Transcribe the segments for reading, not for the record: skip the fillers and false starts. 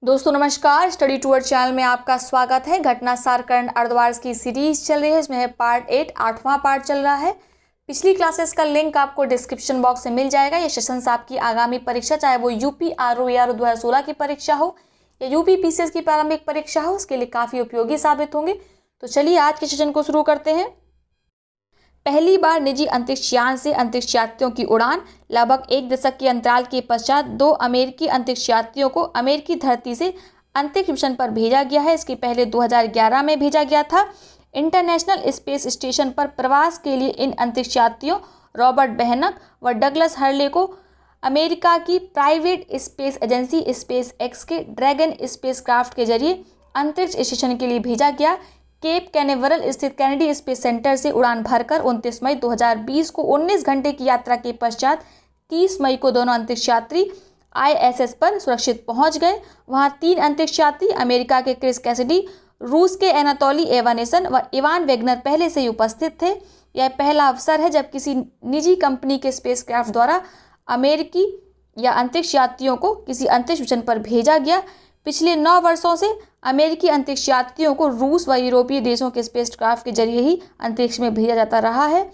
दोस्तों नमस्कार, study tour channel में आपका स्वागत है। घटना सार करंट अर्धवार्ष की सीरीज चल रही है, इसमें है पार्ट 8, 8वां पार्ट चल रहा है। पिछली क्लासेस का लिंक आपको डिस्क्रिप्शन बॉक्स में मिल जाएगा। ये सेशंस आपकी आगामी परीक्षा, चाहे वो यूपी आरओ 2016 की परीक्षा हो या यूपी पीसीएस की प्रारंभिक परीक्षा हो, उसके लिए काफ़ी उपयोगी साबित होंगे। तो चलिए आज के सेशन को शुरू करते हैं। पहली बार निजी अंतरिक्ष यान से अंतरिक्ष यात्रियों की उड़ान। लगभग एक दशक के अंतराल के पश्चात 2 अमेरिकी अंतरिक्ष यात्रियों को अमेरिकी धरती से अंतरिक्ष मिशन पर भेजा गया है। इसके पहले 2011 में भेजा गया था। इंटरनेशनल स्पेस स्टेशन पर प्रवास के लिए इन अंतरिक्ष यात्रियों रॉबर्ट बेहनक व डगलस हर्ले को अमेरिका की private space agency space x के ड्रैगन स्पेसक्राफ्ट के जरिए अंतरिक्ष स्टेशन के लिए भेजा गया। केप कैनेवरल स्थित कैनेडी स्पेस सेंटर से उड़ान भरकर 29 मई 2020 को 19 घंटे की यात्रा के पश्चात 30 मई को दोनों अंतरिक्ष यात्री आईएसएस पर सुरक्षित पहुंच गए। वहां 3 अंतरिक्ष यात्री अमेरिका के क्रिस कैसिडी, रूस के एनाटोली एवानेसन व इवान वेगनर पहले से ही उपस्थित थे। यह पहला अवसर है जब किसी निजी कंपनी के स्पेसक्राफ्ट द्वारा अमेरिकी या अंतरिक्ष यात्रियों को किसी अंतरिक्ष मिशन पर भेजा गया। पिछले 9 वर्षों से अमेरिकी अंतरिक्ष यात्रियों को रूस व यूरोपीय देशों के स्पेसक्राफ्ट के जरिए ही अंतरिक्ष में भेजा जाता रहा है।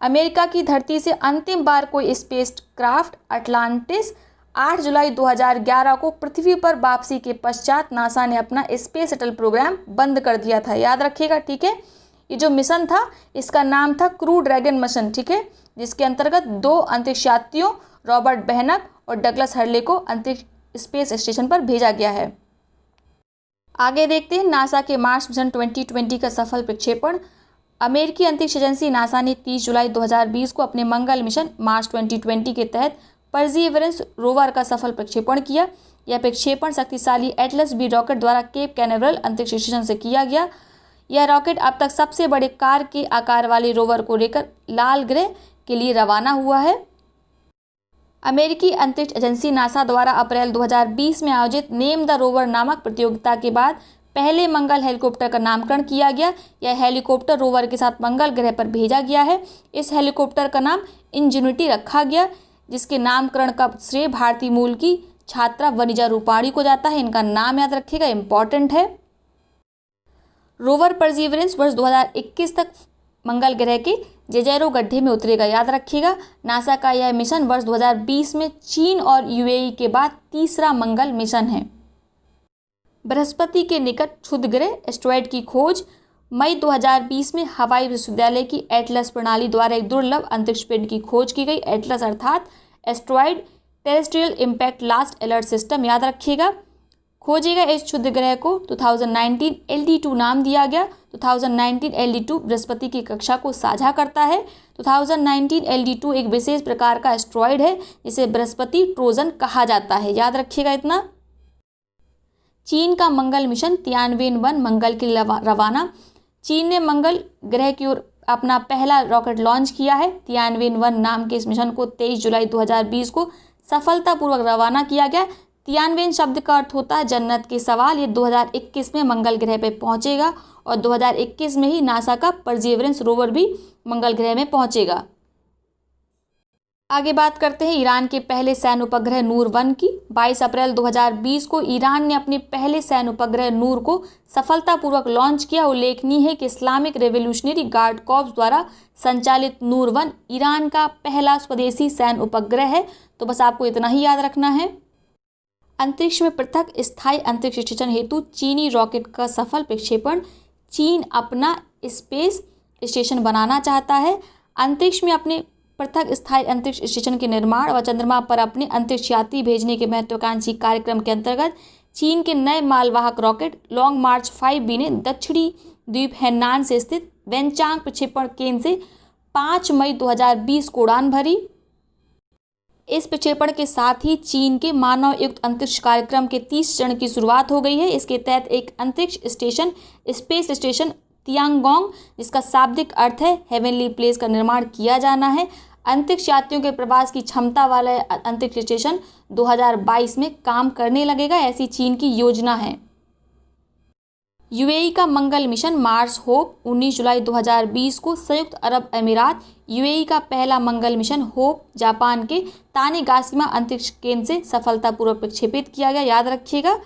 अमेरिका की धरती से अंतिम बार कोई स्पेसक्राफ्ट अटलांटिस 8 जुलाई 2011 को पृथ्वी पर वापसी के पश्चात नासा ने अपना स्पेस शटल प्रोग्राम बंद कर दिया था। याद रखिएगा, ठीक है। ये जो मिशन था इसका नाम था क्रू ड्रैगन मिशन, ठीक है, जिसके अंतर्गत 2 अंतरिक्ष यात्रियों रॉबर्ट बेहनक और डगलस हर्ले को अंतरिक्ष स्पेस स्टेशन पर भेजा गया है। आगे देखते हैं नासा के मार्स मिशन 2020 का सफल प्रक्षेपण। अमेरिकी अंतरिक्ष एजेंसी नासा ने 30 जुलाई 2020 को अपने मंगल मिशन मार्स 2020 के तहत परसीवरेंस रोवर का सफल प्रक्षेपण किया। यह प्रक्षेपण शक्तिशाली एटलस बी रॉकेट द्वारा केप कैनेवरल अंतरिक्ष स्टेशन से किया गया। यह रॉकेट अब तक सबसे बड़े कार के आकार वाले रोवर को लेकर लाल ग्रह के लिए रवाना हुआ है। अमेरिकी अंतरिक्ष एजेंसी नासा द्वारा अप्रैल 2020 में आयोजित नेम द रोवर नामक प्रतियोगिता के बाद पहले मंगल हेलीकॉप्टर का नामकरण किया गया। यह हेलीकॉप्टर रोवर के साथ मंगल ग्रह पर भेजा गया है। इस हेलीकॉप्टर का नाम इंजेन्युटी रखा गया, जिसके नामकरण का श्रेय भारतीय मूल की छात्रा वनिजा रूपाणी को जाता है। इनका नाम याद रखिएगा, इंपॉर्टेंट है। रोवर परसीवरेंस वर्ष 2021 तक मंगल ग्रह के जेजैरो गड्ढे में उतरेगा। याद रखिएगा, नासा का यह मिशन वर्ष 2020 में चीन और यूएई के बाद तीसरा मंगल मिशन है। बृहस्पति के निकट क्षुद्र ग्रह एस्टेरॉयड की खोज। मई 2020 में हवाई विश्वविद्यालय की एटलस प्रणाली द्वारा एक दुर्लभ अंतरिक्ष पिंड की खोज की गई। एटलस अर्थात asteroid terrestrial impact last alert system, याद रखिएगा। खोजे गए इस क्षुद्र ग्रह को 2019 LD2 नाम दिया गया। 2019 LD2 बृहस्पति की कक्षा को साझा करता है। 2019 LD2 एक विशेष प्रकार का एस्टेरॉयड है जिसे बृहस्पति ट्रोजन कहा जाता है। याद रखिएगा इतना। चीन का मंगल मिशन तियानवेन-1 मंगल के लिए रवाना। चीन ने मंगल ग्रह की ओर अपना पहला रॉकेट लॉन्च किया है। तियानवेन-1 नाम के इस मिशन को 23 जुलाई 2020 को सफलतापूर्वक रवाना किया गया। तियानवेन शब्द का अर्थ होता है जन्नत के सवाल। ये 2021 में मंगल ग्रह पर पहुंचेगा और 2021 में ही नासा का परसीवरेंस रोवर भी मंगल ग्रह में पहुंचेगा। आगे बात करते हैं ईरान के पहले सैन्य उपग्रह नूर-1 की। 22 अप्रैल 2020 को ईरान ने अपने पहले सैन्य उपग्रह नूर को सफलतापूर्वक लॉन्च किया। उल्लेखनीय है कि इस्लामिक रेवोल्यूशनरी गार्ड कॉर्प्स द्वारा संचालित नूर-1 ईरान का पहला स्वदेशी सैन्य उपग्रह है। तो बस आपको इतना ही याद रखना है। अंतरिक्ष में पृथक स्थायी अंतरिक्ष स्टेशन हेतु चीनी रॉकेट का सफल प्रक्षेपण। चीन अपना स्पेस स्टेशन बनाना चाहता है। अंतरिक्ष में अपने पृथक स्थायी अंतरिक्ष स्टेशन के निर्माण व चंद्रमा पर अपने अंतरिक्ष यात्री भेजने के महत्वाकांक्षी कार्यक्रम के अंतर्गत चीन के नए मालवाहक रॉकेट लॉन्ग मार्च 5B ने दक्षिणी द्वीप हैनान से स्थित वेनचांग प्रक्षेपण केंद्र से 5 मई 2020 को उड़ान भरी। इस प्रक्षेपण के साथ ही चीन के मानव युक्त अंतरिक्ष कार्यक्रम के 30 चरण की शुरुआत हो गई है। इसके तहत एक अंतरिक्ष स्टेशन स्पेस स्टेशन तियांगोंग, जिसका शाब्दिक अर्थ है हेवनली प्लेस, का निर्माण किया जाना है। अंतरिक्ष यात्रियों के प्रवास की क्षमता वाला अंतरिक्ष स्टेशन 2022 में काम करने लगेगा, ऐसी चीन की योजना है। यूएई का मंगल मिशन मार्स होप 19 जुलाई 2020 को संयुक्त अरब अमीरात यूएई का पहला मंगल मिशन होप जापान के तानेगाशिमा अंतरिक्ष केंद्र से सफलतापूर्वक प्रक्षेपित किया गया। याद रखिएगा।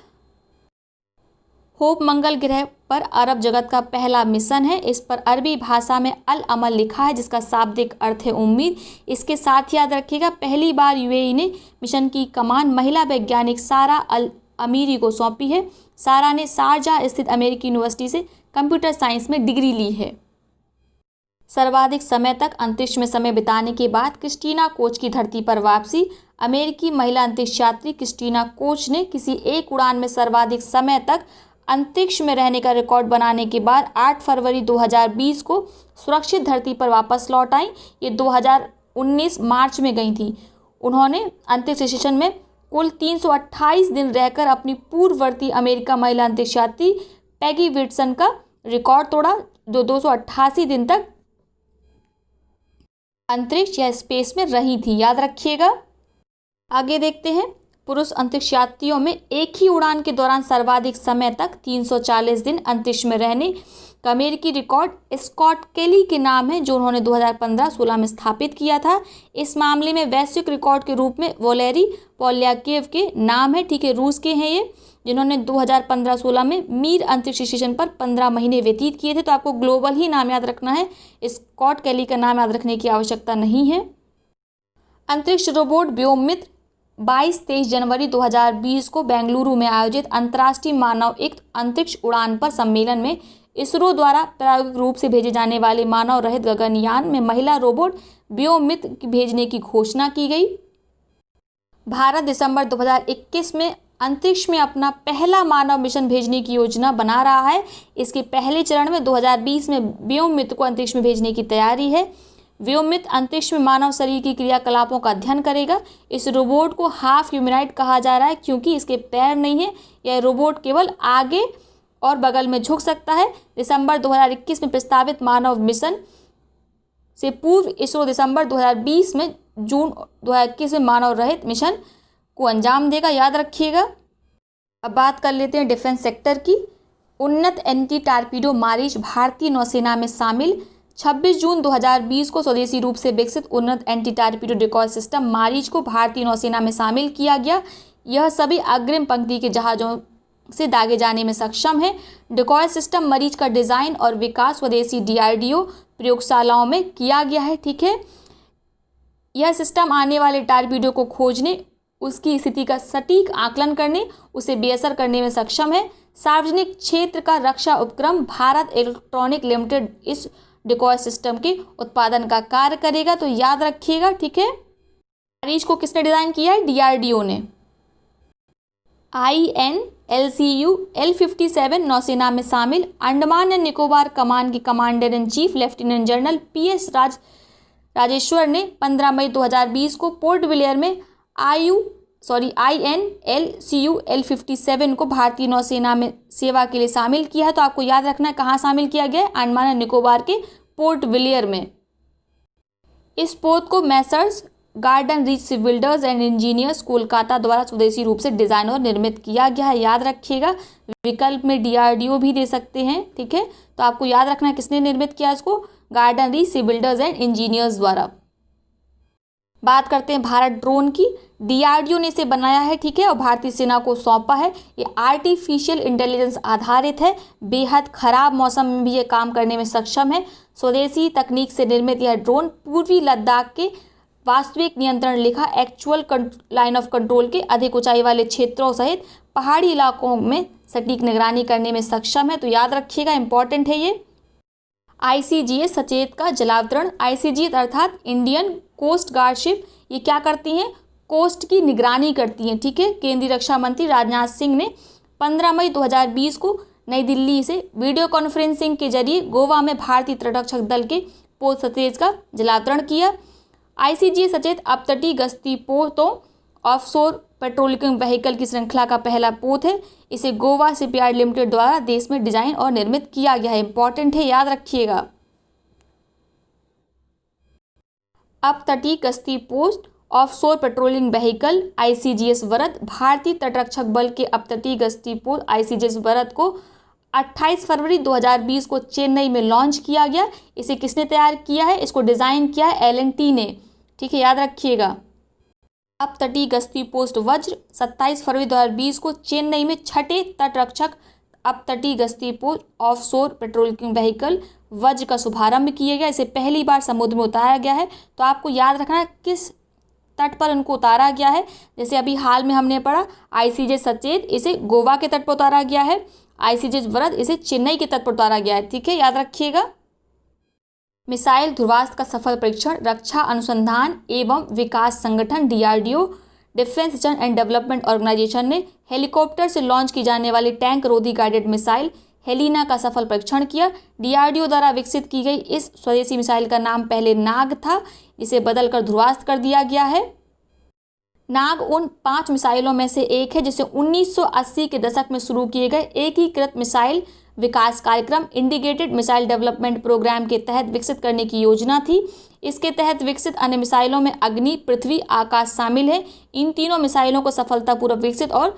होप मंगल ग्रह पर अरब जगत का पहला मिशन है। इस पर अरबी भाषा में अल अमल लिखा है, जिसका शाब्दिक अर्थ है उम्मीद। इसके साथ याद रखिएगा, पहली बार यूएई ने मिशन की कमान महिला वैज्ञानिक सारा अल अमीरी को सौंपी है। सारा ने शारजाह स्थित अमेरिकी यूनिवर्सिटी से कंप्यूटर साइंस में डिग्री ली है। सर्वाधिक समय तक अंतरिक्ष में समय बिताने के बाद क्रिस्टीना कोच की धरती पर वापसी। अमेरिकी महिला अंतरिक्ष यात्री क्रिस्टीना कोच ने किसी एक उड़ान में सर्वाधिक समय तक अंतरिक्ष में रहने का रिकॉर्ड बनाने के बाद 8 फरवरी 2020 को सुरक्षित धरती पर वापस लौट आई। ये 2019 मार्च में गई थी। उन्होंने अंतरिक्ष स्टेशन में कुल 328 दिन रहकर अपनी पूर्ववर्ती अमेरिका महिला अंतरिक्ष यात्री पैगी विल्सन का रिकॉर्ड तोड़ा, जो 288 दिन तक अंतरिक्ष या स्पेस में रही थी। याद रखिएगा। आगे देखते हैं, पुरुष अंतरिक्ष यात्रियों में एक ही उड़ान के दौरान सर्वाधिक समय तक 340 दिन अंतरिक्ष में रहने का अमेरिकी रिकॉर्ड स्कॉट केली के नाम है, जो उन्होंने 2015-16 में स्थापित किया था। इस मामले में वैश्विक रिकॉर्ड के रूप में वोलेरी पोल्याकेव के नाम है, ठीक है, रूस के हैं ये, जिन्होंने 2015-16 में मीर अंतरिक्ष स्टेशन पर 15 महीने व्यतीत किए थे। तो आपको ग्लोबल ही नाम याद रखना है, स्कॉट केली का नाम याद रखने की आवश्यकता नहीं है। अंतरिक्ष रोबोट व्योममित्र 22-23 जनवरी 2020 को बेंगलुरु में आयोजित अंतर्राष्ट्रीय मानवयुक्त अंतरिक्ष उड़ान पर सम्मेलन में इसरो द्वारा प्रायोगिक रूप से भेजे जाने वाले मानव रहित गगनयान में महिला रोबोट व्योममित्र भेजने की घोषणा की गई। भारत दिसंबर 2021 में अंतरिक्ष में अपना पहला मानव मिशन भेजने की योजना बना रहा है। इसके पहले चरण में 2020 में व्योममित्र को अंतरिक्ष में भेजने की तैयारी है। व्योममित्र अंतरिक्ष में मानव शरीर की क्रियाकलापों का अध्ययन करेगा। इस रोबोट को हाफ ह्यूमनॉइड कहा जा रहा है, क्योंकि इसके पैर नहीं है। यह रोबोट केवल आगे और बगल में झुक सकता है। दिसंबर 2021 में प्रस्तावित मानव मिशन से पूर्व इसरो दिसंबर 2020 में जून 2021 में मानव रहित मिशन को अंजाम देगा। याद रखिएगा। अब बात कर लेते हैं डिफेंस सेक्टर की। उन्नत एंटी टारपीडो मारीच भारतीय नौसेना में शामिल। 26 जून 2020 को स्वदेशी रूप से विकसित उन्नत anti torpedo decoy system Maareech को भारतीय नौसेना में शामिल किया गया। यह सभी अग्रिम पंक्ति के जहाज़ों से दागे जाने में सक्षम है। डिकॉय सिस्टम मरीच का डिज़ाइन और विकास स्वदेशी DRDO प्रयोगशालाओं में किया गया है, ठीक है। यह सिस्टम आने वाले टारपीडो को खोजने, उसकी स्थिति का सटीक आकलन करने, उसे बेअसर करने में सक्षम है। सार्वजनिक क्षेत्र का रक्षा उपक्रम भारत इलेक्ट्रॉनिक लिमिटेड इस डिकॉय सिस्टम के उत्पादन का कार्य करेगा। तो याद रखिएगा, ठीक है। मारीच को किसने डिज़ाइन किया है? DRDO ने। INLCU L57 नौसेना में शामिल। अंडमान एंड निकोबार कमान के commander in chief lieutenant general PS Rajeshwar ने 15 मई 2020 को पोर्ट ब्लेयर में INLCU L57 को भारतीय नौसेना में सेवा के लिए शामिल किया है। तो आपको याद रखना है कहाँ शामिल किया गया है? अंडमान एंड निकोबार के पोर्ट ब्लेयर में। इस पोत को Messrs garden reach shipbuilders and engineers Kolkata द्वारा स्वदेशी रूप से डिजाइन और निर्मित किया गया है। याद रखिएगा। विकल्प में DRDO भी दे सकते हैं, ठीक है। तो आपको याद रखना है किसने निर्मित किया इसको? Garden reach shipbuilders and engineers द्वारा। बात करते हैं भारत ड्रोन की। DRDO ने इसे बनाया है, ठीक है, और भारतीय सेना को सौंपा है। ये आर्टिफिशियल इंटेलिजेंस आधारित है। बेहद खराब मौसम में भी ये काम करने में सक्षम है। स्वदेशी तकनीक से निर्मित यह ड्रोन पूर्वी लद्दाख के वास्तविक नियंत्रण रेखा एक्चुअल लाइन ऑफ कंट्रोल के अधिक ऊंचाई वाले क्षेत्रों सहित पहाड़ी इलाकों में सटीक निगरानी करने में सक्षम है। तो याद रखिएगा, इंपॉर्टेंट है ये। ICGS सचेत का जलावतरण। ICGS अर्थात इंडियन कोस्ट गार्ड शिप, ये क्या करती हैं? कोस्ट की निगरानी करती हैं, ठीक है। केंद्रीय रक्षा मंत्री राजनाथ सिंह ने 15 मई 2020 को नई दिल्ली से वीडियो कॉन्फ्रेंसिंग के जरिए गोवा में भारतीय तटरक्षक दल के पोत सतेज का जलावतरण किया। ICGS सचेत अपतटीय गश्ती पोतों ऑफशोर पेट्रोलिंग व्हीकल की श्रृंखला का पहला पोत है। इसे गोवा शिपयार्ड लिमिटेड द्वारा देश में डिजाइन और निर्मित किया गया है। इंपॉर्टेंट है, याद रखिएगा। अपतटीय गश्ती post offshore patrolling vehicle ICGS वरद भारतीय तटरक्षक बल के अपतटीय गश्ती पोस्ट ICGS वरद को 28 फरवरी 2020 को चेन्नई में लॉन्च किया गया। इसे किसने तैयार किया है? इसको डिज़ाइन किया है L&T ने, ठीक है, याद रखिएगा। अपतटीय गश्ती पोस्ट वज्र 27 फरवरी 2020 को चेन्नई में छठे तटरक्षक अपतटीय गश्ती पोत ऑफशोर पेट्रोलिंग व्हीकल वज्र का शुभारंभ किया गया। इसे पहली बार समुद्र में उतारा गया है। तो आपको याद रखना है किस तट पर उनको उतारा गया है। जैसे अभी हाल में हमने पढ़ा ICJ सचेत, इसे गोवा के तट पर उतारा गया है। ICJ वरद, इसे चेन्नई के तट पर उतारा गया है। ठीक है, याद रखिएगा। मिसाइल ध्रुवास्त्र का सफल परीक्षण रक्षा अनुसंधान एवं विकास संगठन DRDO defence research and development organisation ने हेलीकॉप्टर से लॉन्च की जाने वाली टैंक रोधी गाइडेड मिसाइल हेलिना का सफल परीक्षण किया। DRDO द्वारा विकसित की गई इस स्वदेशी मिसाइल का नाम पहले नाग था, इसे बदलकर ध्रुवास्त्र कर दिया गया है। नाग उन 5 मिसाइलों में से एक है जिसे 1980 के दशक में शुरू किए गए एकीकृत मिसाइल विकास कार्यक्रम इंटीग्रेटेड मिसाइल डेवलपमेंट प्रोग्राम के तहत विकसित करने की योजना थी। इसके तहत विकसित अन्य मिसाइलों में अग्नि, पृथ्वी, आकाश शामिल है। इन तीनों मिसाइलों को सफलतापूर्वक विकसित और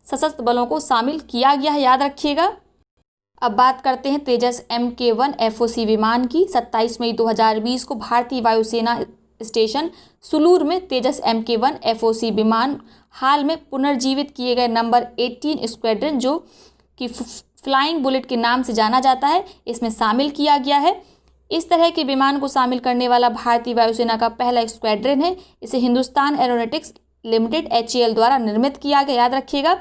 सशस्त्र बलों को शामिल किया गया है, याद रखिएगा। अब बात करते हैं तेजस Mk1 FOC विमान की। 27 मई 2020 को भारतीय वायुसेना स्टेशन सुलूर में तेजस Mk1 FOC विमान हाल में पुनर्जीवित किए गए नंबर 18 स्क्वाड्रन, जो कि फ्लाइंग बुलेट के नाम से जाना जाता है, इसमें शामिल किया गया है। इस तरह के विमान को शामिल करने वाला भारतीय वायुसेना का पहला स्क्वाड्रन है। इसे हिंदुस्तान एरोनॉटिक्स लिमिटेड HAL द्वारा निर्मित किया गया, याद रखिएगा।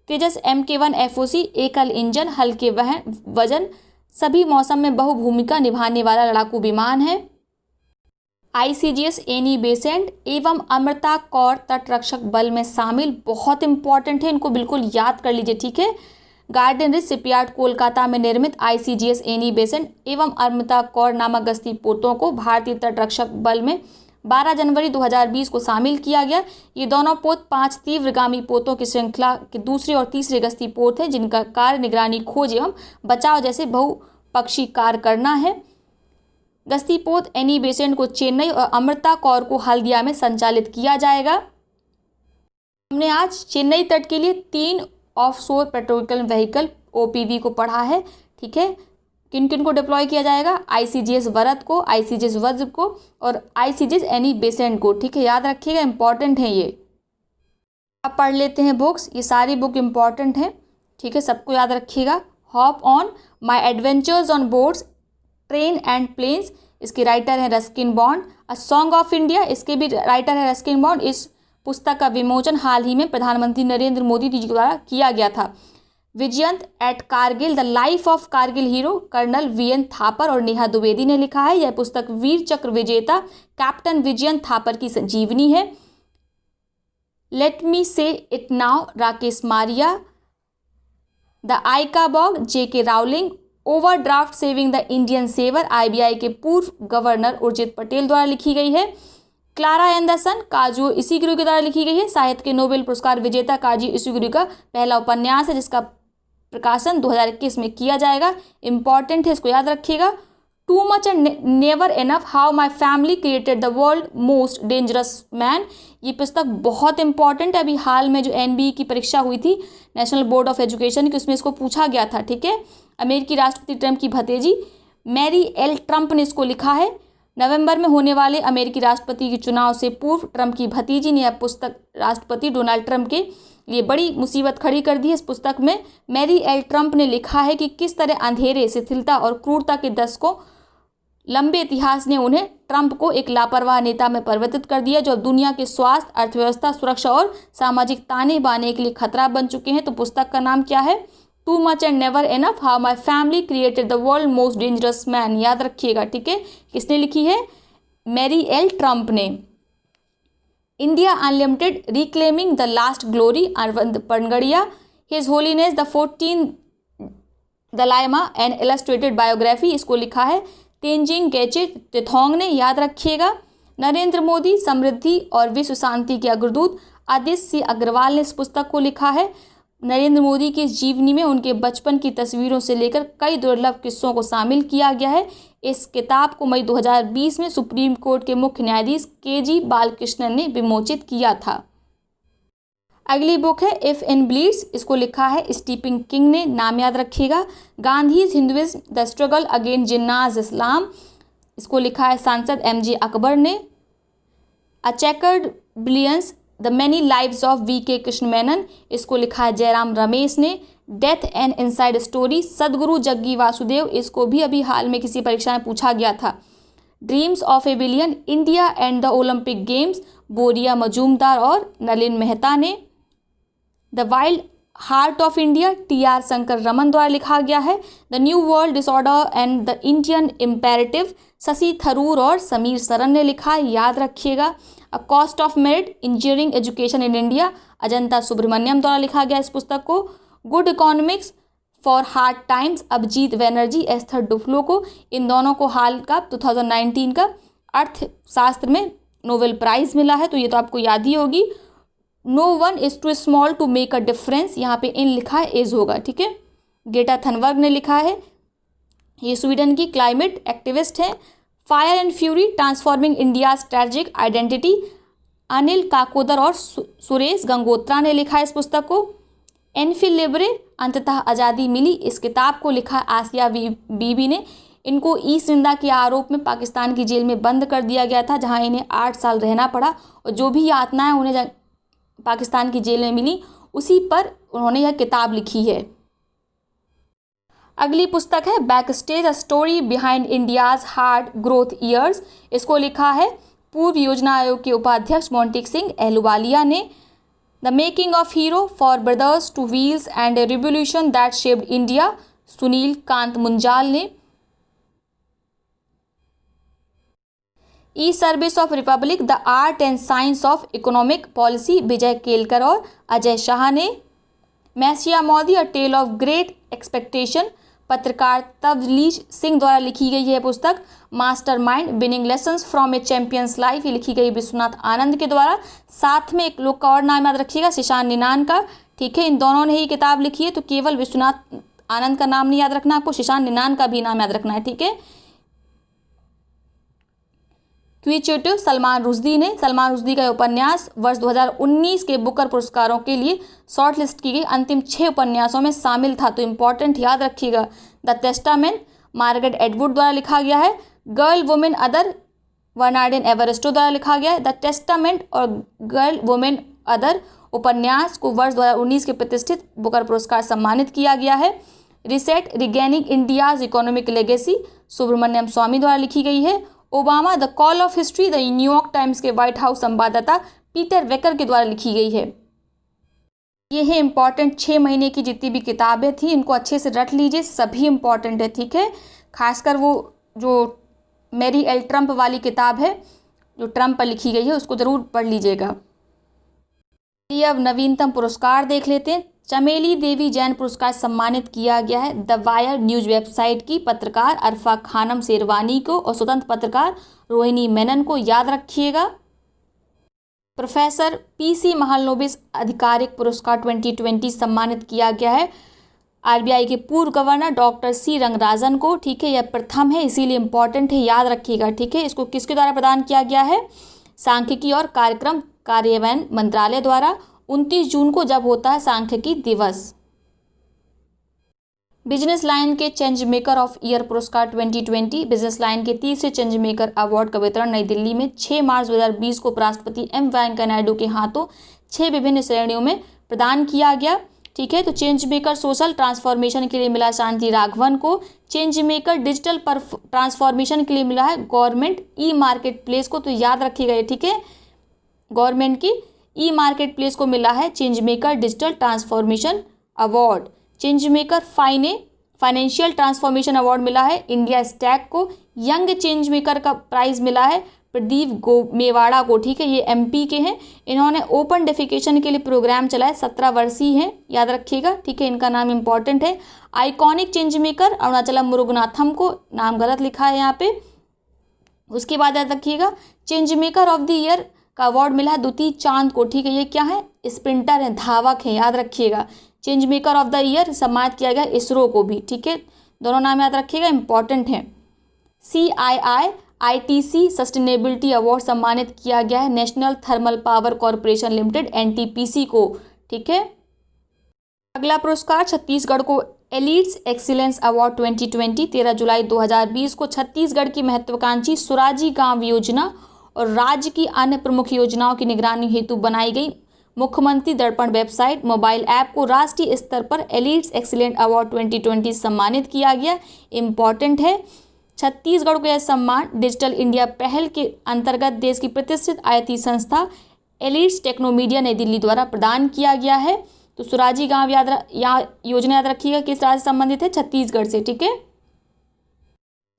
तेजस Mk1 FOC एकल इंजन, हल्के वजन, सभी मौसम में बहुभूमिका निभाने वाला लड़ाकू विमान है। ICGS एनी बेसेंट एवं अमृता कौर तटरक्षक बल में शामिल, बहुत इंपॉर्टेंट है, इनको बिल्कुल याद कर लीजिए। ठीक है, गार्डन रिच शिपयार्ड कोलकाता में निर्मित ICGS एनी बेसेंट एवं अमृता कौर नामक गश्ती पोतों को भारतीय तटरक्षक बल में 12 जनवरी 2020 को शामिल किया गया। ये दोनों पोत 5 तीव्रगामी पोतों की श्रृंखला के दूसरे और तीसरे गश्ती पोत हैं, जिनका कार्य निगरानी, खोज एवं बचाव जैसे बहुपक्षीय कार्य करना है। गश्ती पोत एनी बेसेंट को चेन्नई और अमृता कौर को हल्दिया में संचालित किया जाएगा। हमने आज चेन्नई तट के लिए 3 ऑफशोर पेट्रोलिंग व्हीकल OPV को पढ़ा है। ठीक है, किन किन को डिप्लॉय किया जाएगा? ICGS वरद को, ICGS वज्र को और ICGS एनी बेसेंट को। ठीक है, याद रखिएगा, इंपॉर्टेंट है ये। अब पढ़ लेते हैं बुक्स, ये सारी बुक इंपॉर्टेंट है। ठीक है, सबको याद रखिएगा। Hop on my adventures on boats train and planes, इसके राइटर हैं Ruskin Bond. A song of India, इसके भी राइटर है रस्किन बॉन्ड। इस पुस्तक का विमोचन हाल ही में प्रधानमंत्री नरेंद्र मोदी जी द्वारा किया गया था। Vijyant at Kargil, the life of Kargil hero colonel VN Thapar और नेहा द्विवेदी ने लिखा है। यह पुस्तक वीर चक्र विजेता कैप्टन विजयंत थापर की संजीवनी है। Let me say it now Rakesh Maria. The Ickabog JK Rowling. Overdraft saving the Indian saver IBI के पूर्व गवर्नर उर्जित पटेल द्वारा लिखी गई है। क्लारा एंडरसन काजुओ इशिगुरो के द्वारा लिखी गई है। साहित्य के नोबेल पुरस्कार विजेता काजुओ इशिगुरो का पहला उपन्यास है, जिसका प्रकाशन 2021 में किया जाएगा। इंपॉर्टेंट है, इसको याद रखिएगा। To much and never enough, how my family created the world most dangerous man. ये पुस्तक बहुत इंपॉर्टेंट है। अभी हाल में जो NBE की परीक्षा हुई थी, नेशनल बोर्ड ऑफ एजुकेशन की, उसमें इसको पूछा गया था। ठीक है, अमेरिकी राष्ट्रपति ट्रंप की भतीजी मैरी L ट्रंप ने इसको लिखा है। नवंबर में होने वाले अमेरिकी राष्ट्रपति के चुनाव से पूर्व ट्रंप की भतीजी ने यह पुस्तक राष्ट्रपति डोनाल्ड ट्रंप के लिए बड़ी मुसीबत खड़ी कर दी है। इस पुस्तक में मैरी L ट्रंप ने लिखा है कि किस तरह अंधेरे, शिथिलता और क्रूरता के दशकों लंबे इतिहास ने उन्हें ट्रंप को एक लापरवाह नेता में परिवर्तित कर दिया, जो अब दुनिया के स्वास्थ्य, अर्थव्यवस्था, सुरक्षा और सामाजिक ताने बाने के लिए खतरा बन चुके हैं। तो पुस्तक का नाम क्या है? Too much and never enough, how my family created the world most dangerous man. याद रखिएगा। ठीक है, किसने लिखी है? मैरी L ट्रंप ने। India unlimited reclaiming the last glory Arvind Panagariya. His holiness the 14 Dalai Lama an illustrated biography, इसको लिखा है तेंजिंग गेचे तेथोंग ने। याद रखिएगा। नरेंद्र मोदी समृद्धि और विश्व शांति के अग्रदूत आदित्य C अग्रवाल ने इस पुस्तक को लिखा है। नरेंद्र मोदी की जीवनी में उनके बचपन की तस्वीरों से लेकर कई दुर्लभ किस्सों को शामिल किया गया है। इस किताब को मई 2020 में सुप्रीम कोर्ट के मुख्य न्यायाधीश KG बालकृष्णन ने विमोचित किया था। अगली बुक है इफ इन ब्लीड्स, इसको लिखा है स्टीफन किंग ने। नाम याद रखिएगा। Gandhi's Hinduism the struggle against Jinnah's Islam, इसको लिखा है सांसद MJ अकबर ने। A chequered brilliance the many lives of VK Krishna Menon, इसको लिखा है जयराम रमेश ने। डेथ एंड इनसाइड स्टोरी, सदगुरु जग्गी वासुदेव, इसको भी अभी हाल में किसी परीक्षा में पूछा गया था। Dreams of a billion, India and the Olympic games, Boria Majumdar और नलिन मेहता ने। The wild heart of India, T R. Shankar Raman द्वारा लिखा गया है। The new world disorder and the Indian imperative, Shashi Tharoor और समीर सरन ने लिखा है, याद रखिएगा। A cost of merit, engineering education in India, Ajanta Subramanian द्वारा लिखा गया इस पुस्तक को। Good economics for hard times, Abhijit Banerjee, Esther Duflo को, इन दोनों को हाल का 2019 का अर्थशास्त्र में नोबेल प्राइज़ मिला है, तो ये तो आपको याद ही होगी। No one is too small to make a difference, यहाँ पे इन लिखा है, एज होगा, ठीक है। ग्रेटा थनबर्ग ने लिखा है, ये स्वीडन की क्लाइमेट एक्टिविस्ट हैं। Fire and fury, transforming India strategic identity, Anil Kakodkar और सुरेश गंगोत्रा ने लिखा है इस पुस्तक को। एनफिल लिबरे, अंततः आज़ादी मिली, इस किताब को लिखा आसिया बीबी ने। इनको ईस्ट निंदा के आरोप में पाकिस्तान की जेल में बंद कर दिया गया था, जहां इन्हें 8 साल रहना पड़ा, और जो भी यातनाएं उन्हें पाकिस्तान की जेल में मिली उसी पर उन्होंने यह किताब लिखी है। अगली पुस्तक है back stage, a story behind India's hard growth years, इसको लिखा है पूर्व योजना आयोग के उपाध्यक्ष मोंटेक सिंह एहलुवालिया ने। The making of Hero, four brothers two wheels and a revolution that shaped India, Sunil Kant Munjal ने। In service of republic, the art and science of economic policy, Vijay Kelkar और अजय शाह ने। Messiah Modi, a tale of great expectation, पत्रकार तबलीज सिंह द्वारा लिखी गई है पुस्तक। Master mind, winning lessons from a champion's life, ये लिखी गई विश्वनाथ आनंद के द्वारा। साथ में एक लोग का और नाम याद रखिएगा, शिशान निनान का, ठीक है। इन दोनों ने ही किताब लिखी है, तो केवल विश्वनाथ आनंद का नाम नहीं याद रखना आपको, शिशान निनान का भी नाम याद रखना है, ठीक है। क्विचिट, सलमान रुश्दी ने। सलमान रुश्दी का उपन्यास वर्ष 2019 के बुकर पुरस्कारों के लिए शॉर्ट लिस्ट की गई अंतिम 6 उपन्यासों में शामिल था, तो इम्पॉर्टेंट याद रखिएगा। द टेस्टामेंट, मार्गरेट एटवुड द्वारा लिखा गया है। गर्ल वुमेन अदर, बर्नार्डिन एवरेस्टो द्वारा लिखा गया है। द टेस्टामेंट और गर्ल वुमेन अदर उपन्यास को वर्ष 2019 के प्रतिष्ठित बुकर पुरस्कार सम्मानित किया गया है। Reset, regaining India's economic legacy, Subramaniam स्वामी द्वारा लिखी गई है। Obama, the call of history, the New York times के व्हाइट हाउस संवाददाता पीटर वेकर के द्वारा लिखी गई है। ये है इंपॉर्टेंट 6 महीने की जितनी भी किताबें थी, इनको अच्छे से रट लीजिए, सभी इंपॉर्टेंट है, ठीक है। खासकर वो जो मैरी एल ट्रम्प वाली किताब है जो ट्रम्प पर लिखी गई है, उसको ज़रूर पढ़ लीजिएगा। ये अब नवीनतम पुरस्कार देख लेते हैं। चमेली देवी जैन पुरस्कार सम्मानित किया गया है द वायर न्यूज़ वेबसाइट की पत्रकार अरफा खानम शेरवानी को और स्वतंत्र पत्रकार रोहिणी मेनन को, याद रखिएगा। प्रोफेसर पीसी महालनोबिस आधिकारिक पुरस्कार 2020 सम्मानित किया गया है आरबीआई के पूर्व गवर्नर डॉक्टर सी रंगराजन को, ठीक है। यह प्रथम है, इसीलिए इंपॉर्टेंट है, याद रखिएगा, ठीक है। इसको किसके द्वारा प्रदान किया गया है? सांख्यिकी और कार्यक्रम कार्यान्वयन मंत्रालय द्वारा। 29 जून को जब होता है सांख्यिकी दिवस। बिजनेस लाइन के चेंज मेकर ऑफ ईयर पुरस्कार 2020, बिजनेस लाइन के तीसरे चेंज मेकर अवार्ड का वितरण नई दिल्ली में 6 मार्च 2020 को उपराष्ट्रपति एम वेंकैया नायडू के हाथों 6 विभिन्न श्रेणियों में प्रदान किया गया, ठीक है। तो चेंज मेकर सोशल ट्रांसफॉर्मेशन के लिए मिला शांति राघवन को। चेंज मेकर डिजिटल ट्रांसफॉर्मेशन के लिए मिला है गवर्नमेंट ई मार्केट प्लेस को, तो याद रखिएगा, ठीक है। गवर्नमेंट की ई मार्केट प्लेस को मिला है change maker digital transformation award. Change maker financial transformation award मिला है इंडिया स्टैक को। यंग चेंज मेकर का प्राइज़ मिला है प्रदीप मेवाड़ा को, ठीक है। ये एमपी के हैं, इन्होंने ओपन डेफिकेशन के लिए प्रोग्राम चलाया, 17 वर्षीय हैं, याद रखिएगा, ठीक है। इनका नाम इंपॉर्टेंट है। Iconic change maker Arunachalam Muruganantham को, नाम गलत लिखा है यहाँ पे। उसके बाद याद रखिएगा change maker of the year का अवार्ड मिला है द्वितीय चांद को, ठीक है। ये क्या है? स्प्रिंटर हैं, धावक हैं, याद रखिएगा। Change maker of the year सम्मानित किया गया इसरो को भी, ठीक है। दोनों नाम याद रखिएगा, इंपॉर्टेंट हैं। CII-ITC सस्टेनेबिलिटी अवार्ड सम्मानित किया गया है national thermal power corporation limited NTPC को, ठीक है। अगला पुरस्कार छत्तीसगढ़ को एलिट्स एक्सीलेंस अवार्ड 2020 13 जुलाई 2020 को छत्तीसगढ़ की महत्वाकांक्षी सुराजी गांव योजना और राज्य की अन्य प्रमुख योजनाओं की निगरानी हेतु बनाई गई मुख्यमंत्री दर्पण वेबसाइट मोबाइल ऐप को राष्ट्रीय स्तर पर एलीट्स एक्सीलेंट अवार्ड 2020 सम्मानित किया गया। इम्पॉर्टेंट है। छत्तीसगढ़ को यह सम्मान डिजिटल इंडिया पहल के अंतर्गत देश की प्रतिष्ठित आईटी संस्था एलीट्स टेक्नोमीडिया नई दिल्ली द्वारा प्रदान किया गया है। तो सुराजी गांव योजना याद रखिएगा किस राज्य से संबंधित है, छत्तीसगढ़ से। ठीक है,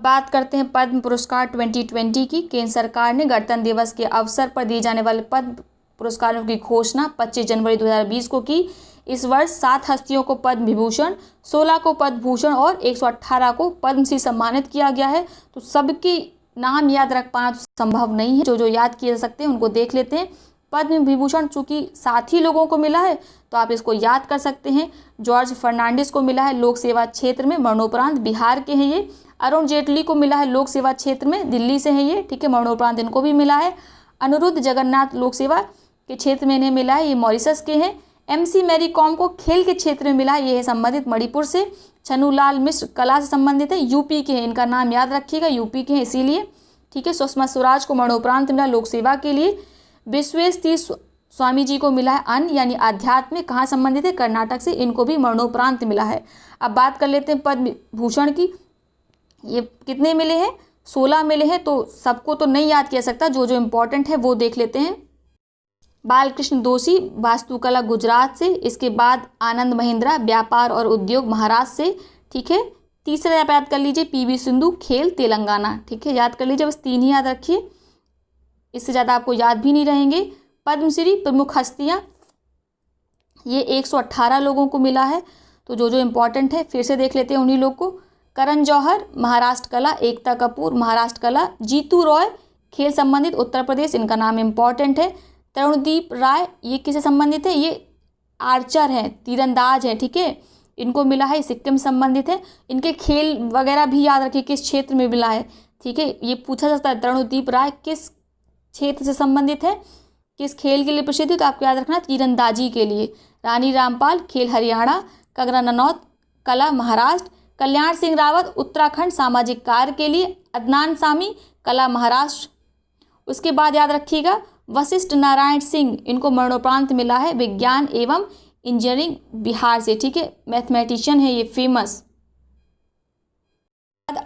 बात करते हैं पद्म पुरस्कार 2020 की। केंद्र सरकार ने गणतंत्र दिवस के अवसर पर दिए जाने वाले पद्म पुरस्कारों की घोषणा 25 जनवरी 2020 को की। इस वर्ष 7 हस्तियों को पद्म विभूषण, 16 को पद्म भूषण और 118 को पद्मश्री सम्मानित किया गया है। तो सबके नाम याद रख पाना तो संभव नहीं है, जो याद किए जा सकते हैं उनको देख लेते हैं। पद्म विभूषण चूंकि 7 ही लोगों को मिला है तो आप इसको याद कर सकते हैं। जॉर्ज फर्नांडिस को मिला है लोक सेवा क्षेत्र में, मरणोपरांत बिहार के हैं ये। अरुण जेटली को मिला है लोक सेवा क्षेत्र में, दिल्ली से हैं ये। ठीक है, मरणोपरांत इनको भी मिला है। अनिरुद्ध जगन्नाथ लोक सेवा के क्षेत्र में इन्हें मिला है, ये मॉरिशस के हैं। MC मैरी कॉम को खेल के क्षेत्र में मिला है, ये है संबंधित मणिपुर से। छन्नूलाल मिश्र कला से संबंधित है, यूपी के हैं, इनका नाम याद रखिएगा, यूपी के हैं इसीलिए। ठीक है, सुषमा स्वराज को मरणोपरांत मिला लोक सेवा के लिए। विश्वेश तीर्थ स्वामी जी को मिला है अन्न यानी आध्यात्म में, कहाँ संबंधित है, कर्नाटक से, इनको भी मरणोपरांत मिला है। अब बात कर लेते हैं पद्म भूषण की। ये कितने मिले हैं, 16 मिले हैं। तो सबको तो नहीं याद किया सकता, जो इम्पोर्टेंट है वो देख लेते हैं। बालकृष्ण दोषी वास्तुकला गुजरात से, इसके बाद आनंद महिंद्रा व्यापार और उद्योग महाराष्ट्र से। ठीक है, तीसरा आप याद कर लीजिए PV सिंधु खेल तेलंगाना। ठीक है, याद कर लीजिए, बस 3 ही याद रखिए, इससे ज़्यादा आपको याद भी नहीं रहेंगे। पद्मश्री प्रमुख हस्तियाँ, ये 118 लोगों को मिला है। तो जो इम्पोर्टेंट है फिर से देख लेते हैं उन्हीं लोग को। करण जौहर महाराष्ट्र कला, एकता कपूर महाराष्ट्र कला, जीतू रॉय खेल संबंधित उत्तर प्रदेश, इनका नाम इम्पॉर्टेंट है। तरुणदीप राय ये किससे संबंधित है, ये आर्चर हैं, तीरंदाज हैं। ठीक है, इनको मिला है, सिक्किम संबंधित है। इनके खेल वगैरह भी याद रखिए किस क्षेत्र में मिला है। ठीक है, ये पूछा जाता है तरुणदीप राय किस क्षेत्र से संबंधित है, किस खेल के लिए प्रसिद्ध है, तो आपको याद रखना तीरंदाजी के लिए। रानी रामपाल खेल हरियाणा, कंगना रनौत कला महाराष्ट्र, कल्याण सिंह रावत उत्तराखंड सामाजिक कार्य के लिए, अदनान सामी कला महाराष्ट्र। उसके बाद याद रखिएगा वशिष्ठ नारायण सिंह, इनको मरणोपरांत मिला है विज्ञान एवं इंजीनियरिंग बिहार से। ठीक है, मैथमेटिशियन है ये फेमस।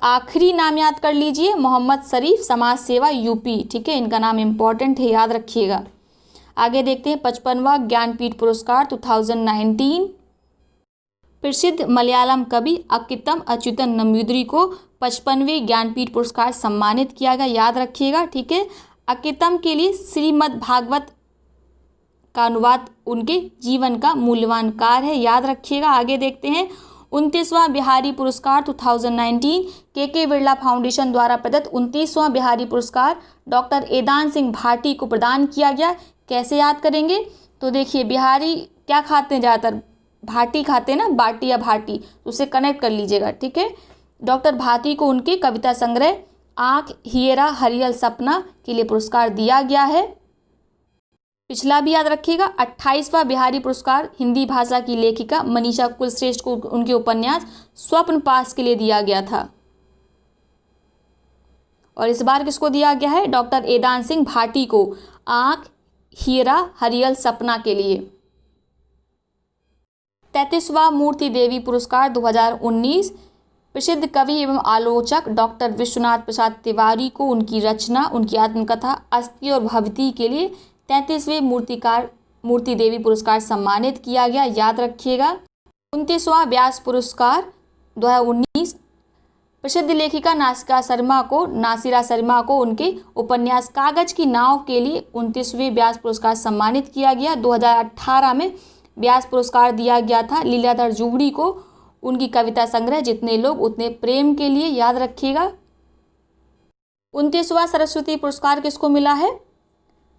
आखिरी नाम याद कर लीजिए मोहम्मद शरीफ समाज सेवा यूपी। ठीक है, इनका नाम इम्पॉर्टेंट है, याद रखिएगा। आगे देखते हैं 55वां ज्ञानपीठ पुरस्कार 2019। प्रसिद्ध मलयालम कवि अक्कितम अच्युतन नंबूदिरी को 55वें ज्ञानपीठ पुरस्कार सम्मानित किया गया, याद रखिएगा। ठीक है, अक्कितम के लिए श्रीमद् भागवत का अनुवाद उनके जीवन का मूल्यवान कार्य है, याद रखिएगा। आगे देखते हैं 29वां बिहारी पुरस्कार 2019 के बिरला फाउंडेशन द्वारा प्रदत्त 29वां बिहारी पुरस्कार डॉक्टर एदान सिंह भाटी को प्रदान किया गया। कैसे याद करेंगे, तो देखिए बिहारी क्या खाते हैं, ज़्यादातर भाटी खाते हैं ना, बाटी या भाटी, तो उसे कनेक्ट कर लीजिएगा। ठीक है, डॉक्टर भाटी को उनके कविता संग्रह आँख हियरा हरियल सपना के लिए पुरस्कार दिया गया है। पिछला भी याद रखिएगा। 28वां बिहारी पुरस्कार हिंदी भाषा की लेखिका मनीषा कुलश्रेष्ठ को उनके उपन्यास स्वप्न पास के लिए दिया गया था, और इस बार किसको दिया गया है, डॉक्टर एदान सिंह भाटी को आँख हियरा हरियल सपना के लिए। 33वां मूर्ति देवी पुरस्कार 2019 प्रसिद्ध कवि एवं आलोचक डॉक्टर विश्वनाथ प्रसाद तिवारी को उनकी रचना, उनकी आत्मकथा अस्थि और भवती के लिए 33वें मूर्ति देवी पुरस्कार सम्मानित किया गया, याद रखिएगा। 29वां व्यास पुरस्कार 2019 प्रसिद्ध लेखिका नासिरा शर्मा को उनके उपन्यास कागज की नाव के लिए 29वें व्यास पुरस्कार सम्मानित किया गया। 2018 में व्यास पुरस्कार दिया गया था लीलाधर जुबड़ी को उनकी कविता संग्रह जितने लोग उतने प्रेम के लिए, याद रखिएगा। 29वां सरस्वती पुरस्कार किसको मिला है,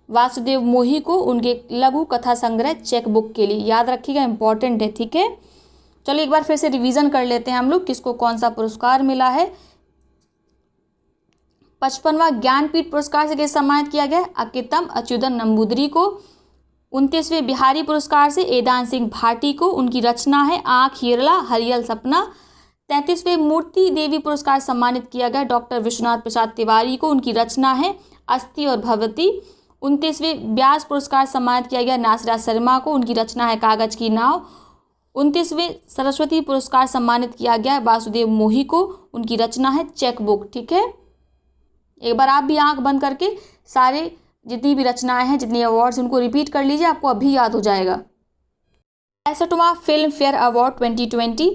वासुदेव मोही को उनके लघु कथा संग्रह चेकबुक के लिए, याद रखिएगा, इंपॉर्टेंट है। ठीक है, चलिए एक बार फिर से रिवीजन कर लेते हैं हम लोग किसको कौन सा पुरस्कार मिला है। 55वां ज्ञानपीठ पुरस्कार से किसे सम्मानित किया गया, अक्कितम अच्युतन नंबूदिरी को। 29वें बिहारी पुरस्कार से एदान सिंह भाटी को उनकी रचना है आँख हियरा हरियल सपना। 33वें मूर्ति देवी पुरस्कार सम्मानित किया गया डॉक्टर विश्वनाथ प्रसाद तिवारी को, उनकी रचना है अस्थि और भगवती। 29वें व्यास पुरस्कार सम्मानित किया गया नासिरा शर्मा को, उनकी रचना है कागज की नाव। 29वें सरस्वती पुरस्कार सम्मानित किया गया वासुदेव मोही को, उनकी रचना है चेक बुक। ठीक है, एक बार आप भी आंख बंद करके सारे जितनी भी रचनाएं हैं, जितनी अवार्ड्स, उनको रिपीट कर लीजिए, आपको अभी याद हो जाएगा। 65वां फिल्म फेयर अवार्ड 2020,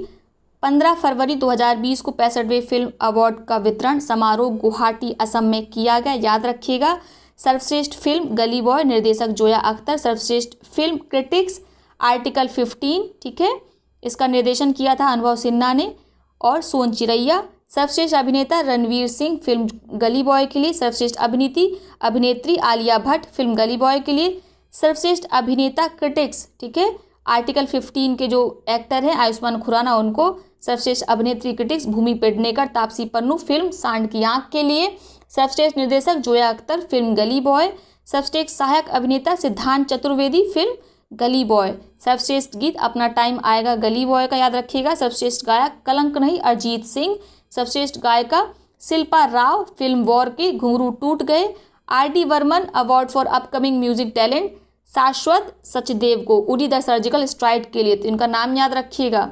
15 फरवरी 2020 को 65वें फिल्म अवार्ड का वितरण समारोह गुवाहाटी असम में किया गया, याद रखिएगा। सर्वश्रेष्ठ फिल्म गली बॉय, निर्देशक जोया अख्तर। सर्वश्रेष्ठ फिल्म क्रिटिक्स आर्टिकल 15, ठीक है, इसका निर्देशन किया था अनुभव सिन्हा ने और सोन चिरैया। सर्वश्रेष्ठ अभिनेता रणवीर सिंह फिल्म गली बॉय के लिए। सर्वश्रेष्ठ अभिनेत्री आलिया भट्ट फिल्म गली बॉय के लिए। सर्वश्रेष्ठ अभिनेता क्रिटिक्स, ठीक है, आर्टिकल 15 के जो एक्टर हैं आयुष्मान खुराना, उनको। सर्वश्रेष्ठ अभिनेत्री क्रिटिक्स भूमि पेडनेकर तापसी पन्नू फिल्म सांड की आंख के लिए। सर्वश्रेष्ठ निर्देशक जोया अख्तर फिल्म गली बॉय। सर्वश्रेष्ठ सहायक अभिनेता सिद्धांत चतुर्वेदी फिल्म गली बॉय। सर्वश्रेष्ठ गीत अपना टाइम आएगा गली बॉय का, याद रखिएगा। सर्वश्रेष्ठ गायक कलंक नहीं अरिजीत सिंह। सर्वश्रेष्ठ गायिका शिल्पा राव फिल्म वॉर के घुंघरू टूट गए। RD Varman award for upcoming music talent शाश्वत सचदेव को उड़ी द सर्जिकल स्ट्राइक के लिए, तो इनका नाम याद रखिएगा।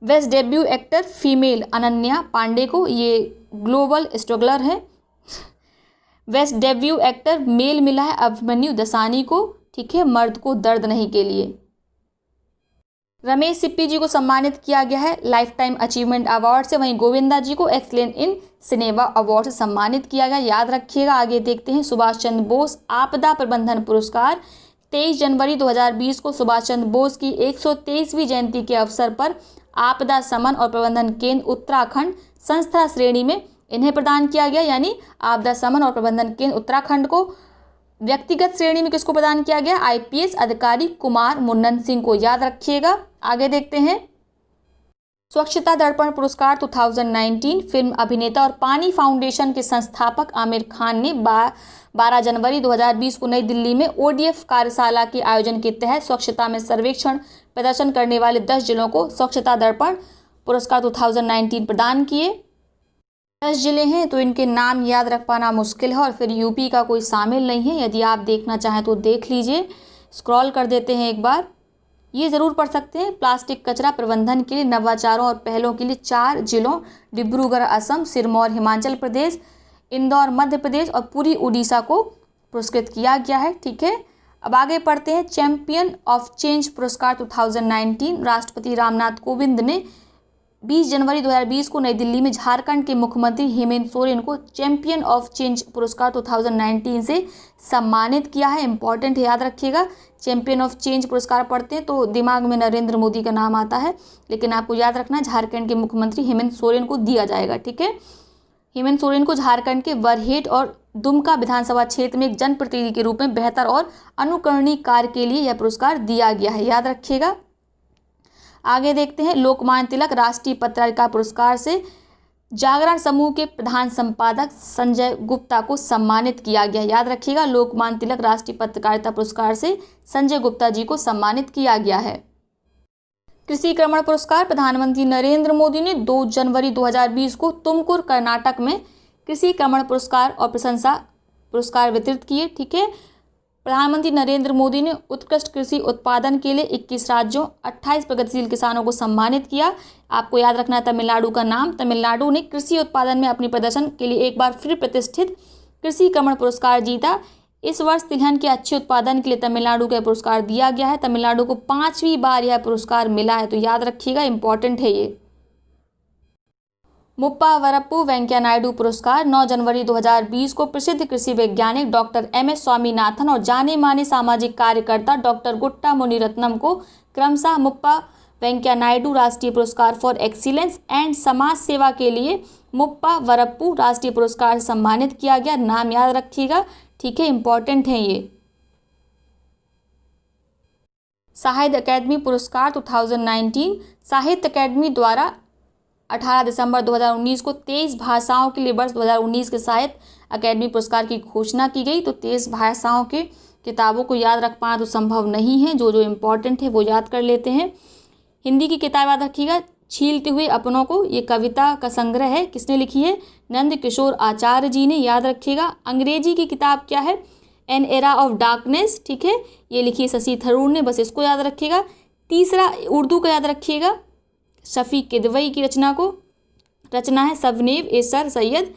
Best debut actor female Ananya Pandey को, ये ग्लोबल स्ट्रगलर है। बेस्ट डेब्यू एक्टर मेल मिला है अभिमन्यु दसानी को, ठीक है, मर्द को दर्द नहीं के लिए। रमेश सिप्पी जी को सम्मानित किया गया है लाइफ टाइम अचीवमेंट अवार्ड से। वहीं गोविंदा जी को एक्सलेंट इन सिनेमा अवार्ड से सम्मानित किया गया, याद रखिएगा। आगे देखते हैं सुभाष चंद्र बोस आपदा प्रबंधन पुरस्कार। 23 जनवरी 2020 को सुभाष चंद्र बोस की 123वीं जयंती के अवसर पर आपदा शमन और प्रबंधन केंद्र उत्तराखंड संस्था श्रेणी में इन्हें प्रदान किया गया, यानी आपदा शमन और प्रबंधन केंद्र उत्तराखंड को। व्यक्तिगत श्रेणी में किसको प्रदान किया गया? IPS अधिकारी कुमार मुन्नन सिंह को, याद रखिएगा। आगे देखते हैं स्वच्छता दर्पण पुरस्कार 2019 फिल्म अभिनेता और पानी फाउंडेशन के संस्थापक आमिर खान ने 12 जनवरी 2020 को नई दिल्ली में ODF कार्यशाला के आयोजन के तहत स्वच्छता में सर्वेक्षण प्रदर्शन करने वाले 10 जिलों को स्वच्छता दर्पण पुरस्कार 2019 प्रदान किए। 10 जिले हैं तो इनके नाम याद रख पाना मुश्किल है और फिर यूपी का कोई शामिल नहीं है। यदि आप देखना चाहें तो देख लीजिए, स्क्रॉल कर देते हैं एक बार, ये ज़रूर पढ़ सकते हैं। प्लास्टिक कचरा प्रबंधन के लिए नवाचारों और पहलों के लिए 4 जिलों डिब्रूगढ़ असम, सिरमौर हिमाचल प्रदेश, इंदौर मध्य प्रदेश और पुरी उड़ीसा को पुरस्कृत किया गया है। ठीक है, अब आगे पढ़ते हैं चैंपियन ऑफ चेंज पुरस्कार 2019। राष्ट्रपति रामनाथ कोविंद ने 20 जनवरी 2020 को नई दिल्ली में झारखंड के मुख्यमंत्री हेमंत सोरेन को चैंपियन ऑफ चेंज पुरस्कार 2019 से सम्मानित किया है। इंपॉर्टेंट है, याद रखिएगा। चैंपियन ऑफ चेंज पुरस्कार पढ़ते हैं तो दिमाग में नरेंद्र मोदी का नाम आता है, लेकिन आपको याद रखना झारखंड के मुख्यमंत्री हेमंत सोरेन को दिया जाएगा। ठीक है, हेमंत सोरेन को झारखंड के बरहेट और दुमका विधानसभा क्षेत्र में एक जनप्रतिनिधि के रूप में बेहतर और अनुकरणीय कार्य के लिए यह पुरस्कार दिया गया है, याद रखिएगा। आगे देखते हैं लोकमान्य तिलक राष्ट्रीय पत्रकारिता पुरस्कार से जागरण समूह के प्रधान संपादक संजय गुप्ता को सम्मानित किया गया, याद रखिएगा। लोकमान्य तिलक राष्ट्रीय पत्रकारिता पुरस्कार से संजय गुप्ता जी को सम्मानित किया गया है। कृषि क्रमण पुरस्कार प्रधानमंत्री नरेंद्र मोदी ने 2 जनवरी 2020 को तुमकुर कर्नाटक में कृषि क्रमण पुरस्कार और प्रशंसा पुरस्कार वितरित किए। ठीक है, प्रधानमंत्री नरेंद्र मोदी ने उत्कृष्ट कृषि उत्पादन के लिए 21 राज्यों 28 प्रगतिशील किसानों को सम्मानित किया। आपको याद रखना है तमिलनाडु का नाम। तमिलनाडु ने कृषि उत्पादन में अपने प्रदर्शन के लिए एक बार फिर प्रतिष्ठित कृषि क्रमण पुरस्कार जीता। इस वर्ष तिलहन के अच्छे उत्पादन के लिए तमिलनाडु को पुरस्कार दिया गया है। तमिलनाडु को 5वीं बार यह पुरस्कार मिला है, तो याद रखिएगा, इंपॉर्टेंट है ये। मुप्पा वरप्पू वेंकैया नायडू पुरस्कार 9 जनवरी 2020 को प्रसिद्ध कृषि वैज्ञानिक डॉक्टर MS स्वामीनाथन और जाने माने सामाजिक कार्यकर्ता डॉक्टर गुट्टा मुनिरत्नम को क्रमशः मुप्पा वेंकैया नायडू राष्ट्रीय पुरस्कार फॉर एक्सीलेंस एंड समाज सेवा के लिए मुप्पा वरप्पू राष्ट्रीय पुरस्कार से सम्मानित किया गया। नाम याद रखिएगा, ठीक है, इंपॉर्टेंट है ये। साहित्य अकादमी पुरस्कार 2019 साहित्य अकादमी द्वारा 18 दिसंबर 2019 को 23 भाषाओं के लिए वर्ष 2019 के साहित्य अकादमी पुरस्कार की घोषणा की गई। तो 23 भाषाओं के किताबों को याद रख पाना तो संभव नहीं है, जो इम्पोर्टेंट है वो याद कर लेते हैं। हिंदी की किताब याद रखिएगा छीलते हुए अपनों को, ये कविता का संग्रह है। किसने लिखी है? नंद किशोर आचार्य जी ने, याद रखिएगा। अंग्रेजी की किताब क्या है? एन एरा ऑफ डार्कनेस, ठीक है, ये लिखी है शशि थरूर ने, बस इसको याद रखिएगा। तीसरा उर्दू का याद रखिएगा, शफी किदवई की रचना है सवनेव ए सर सैयद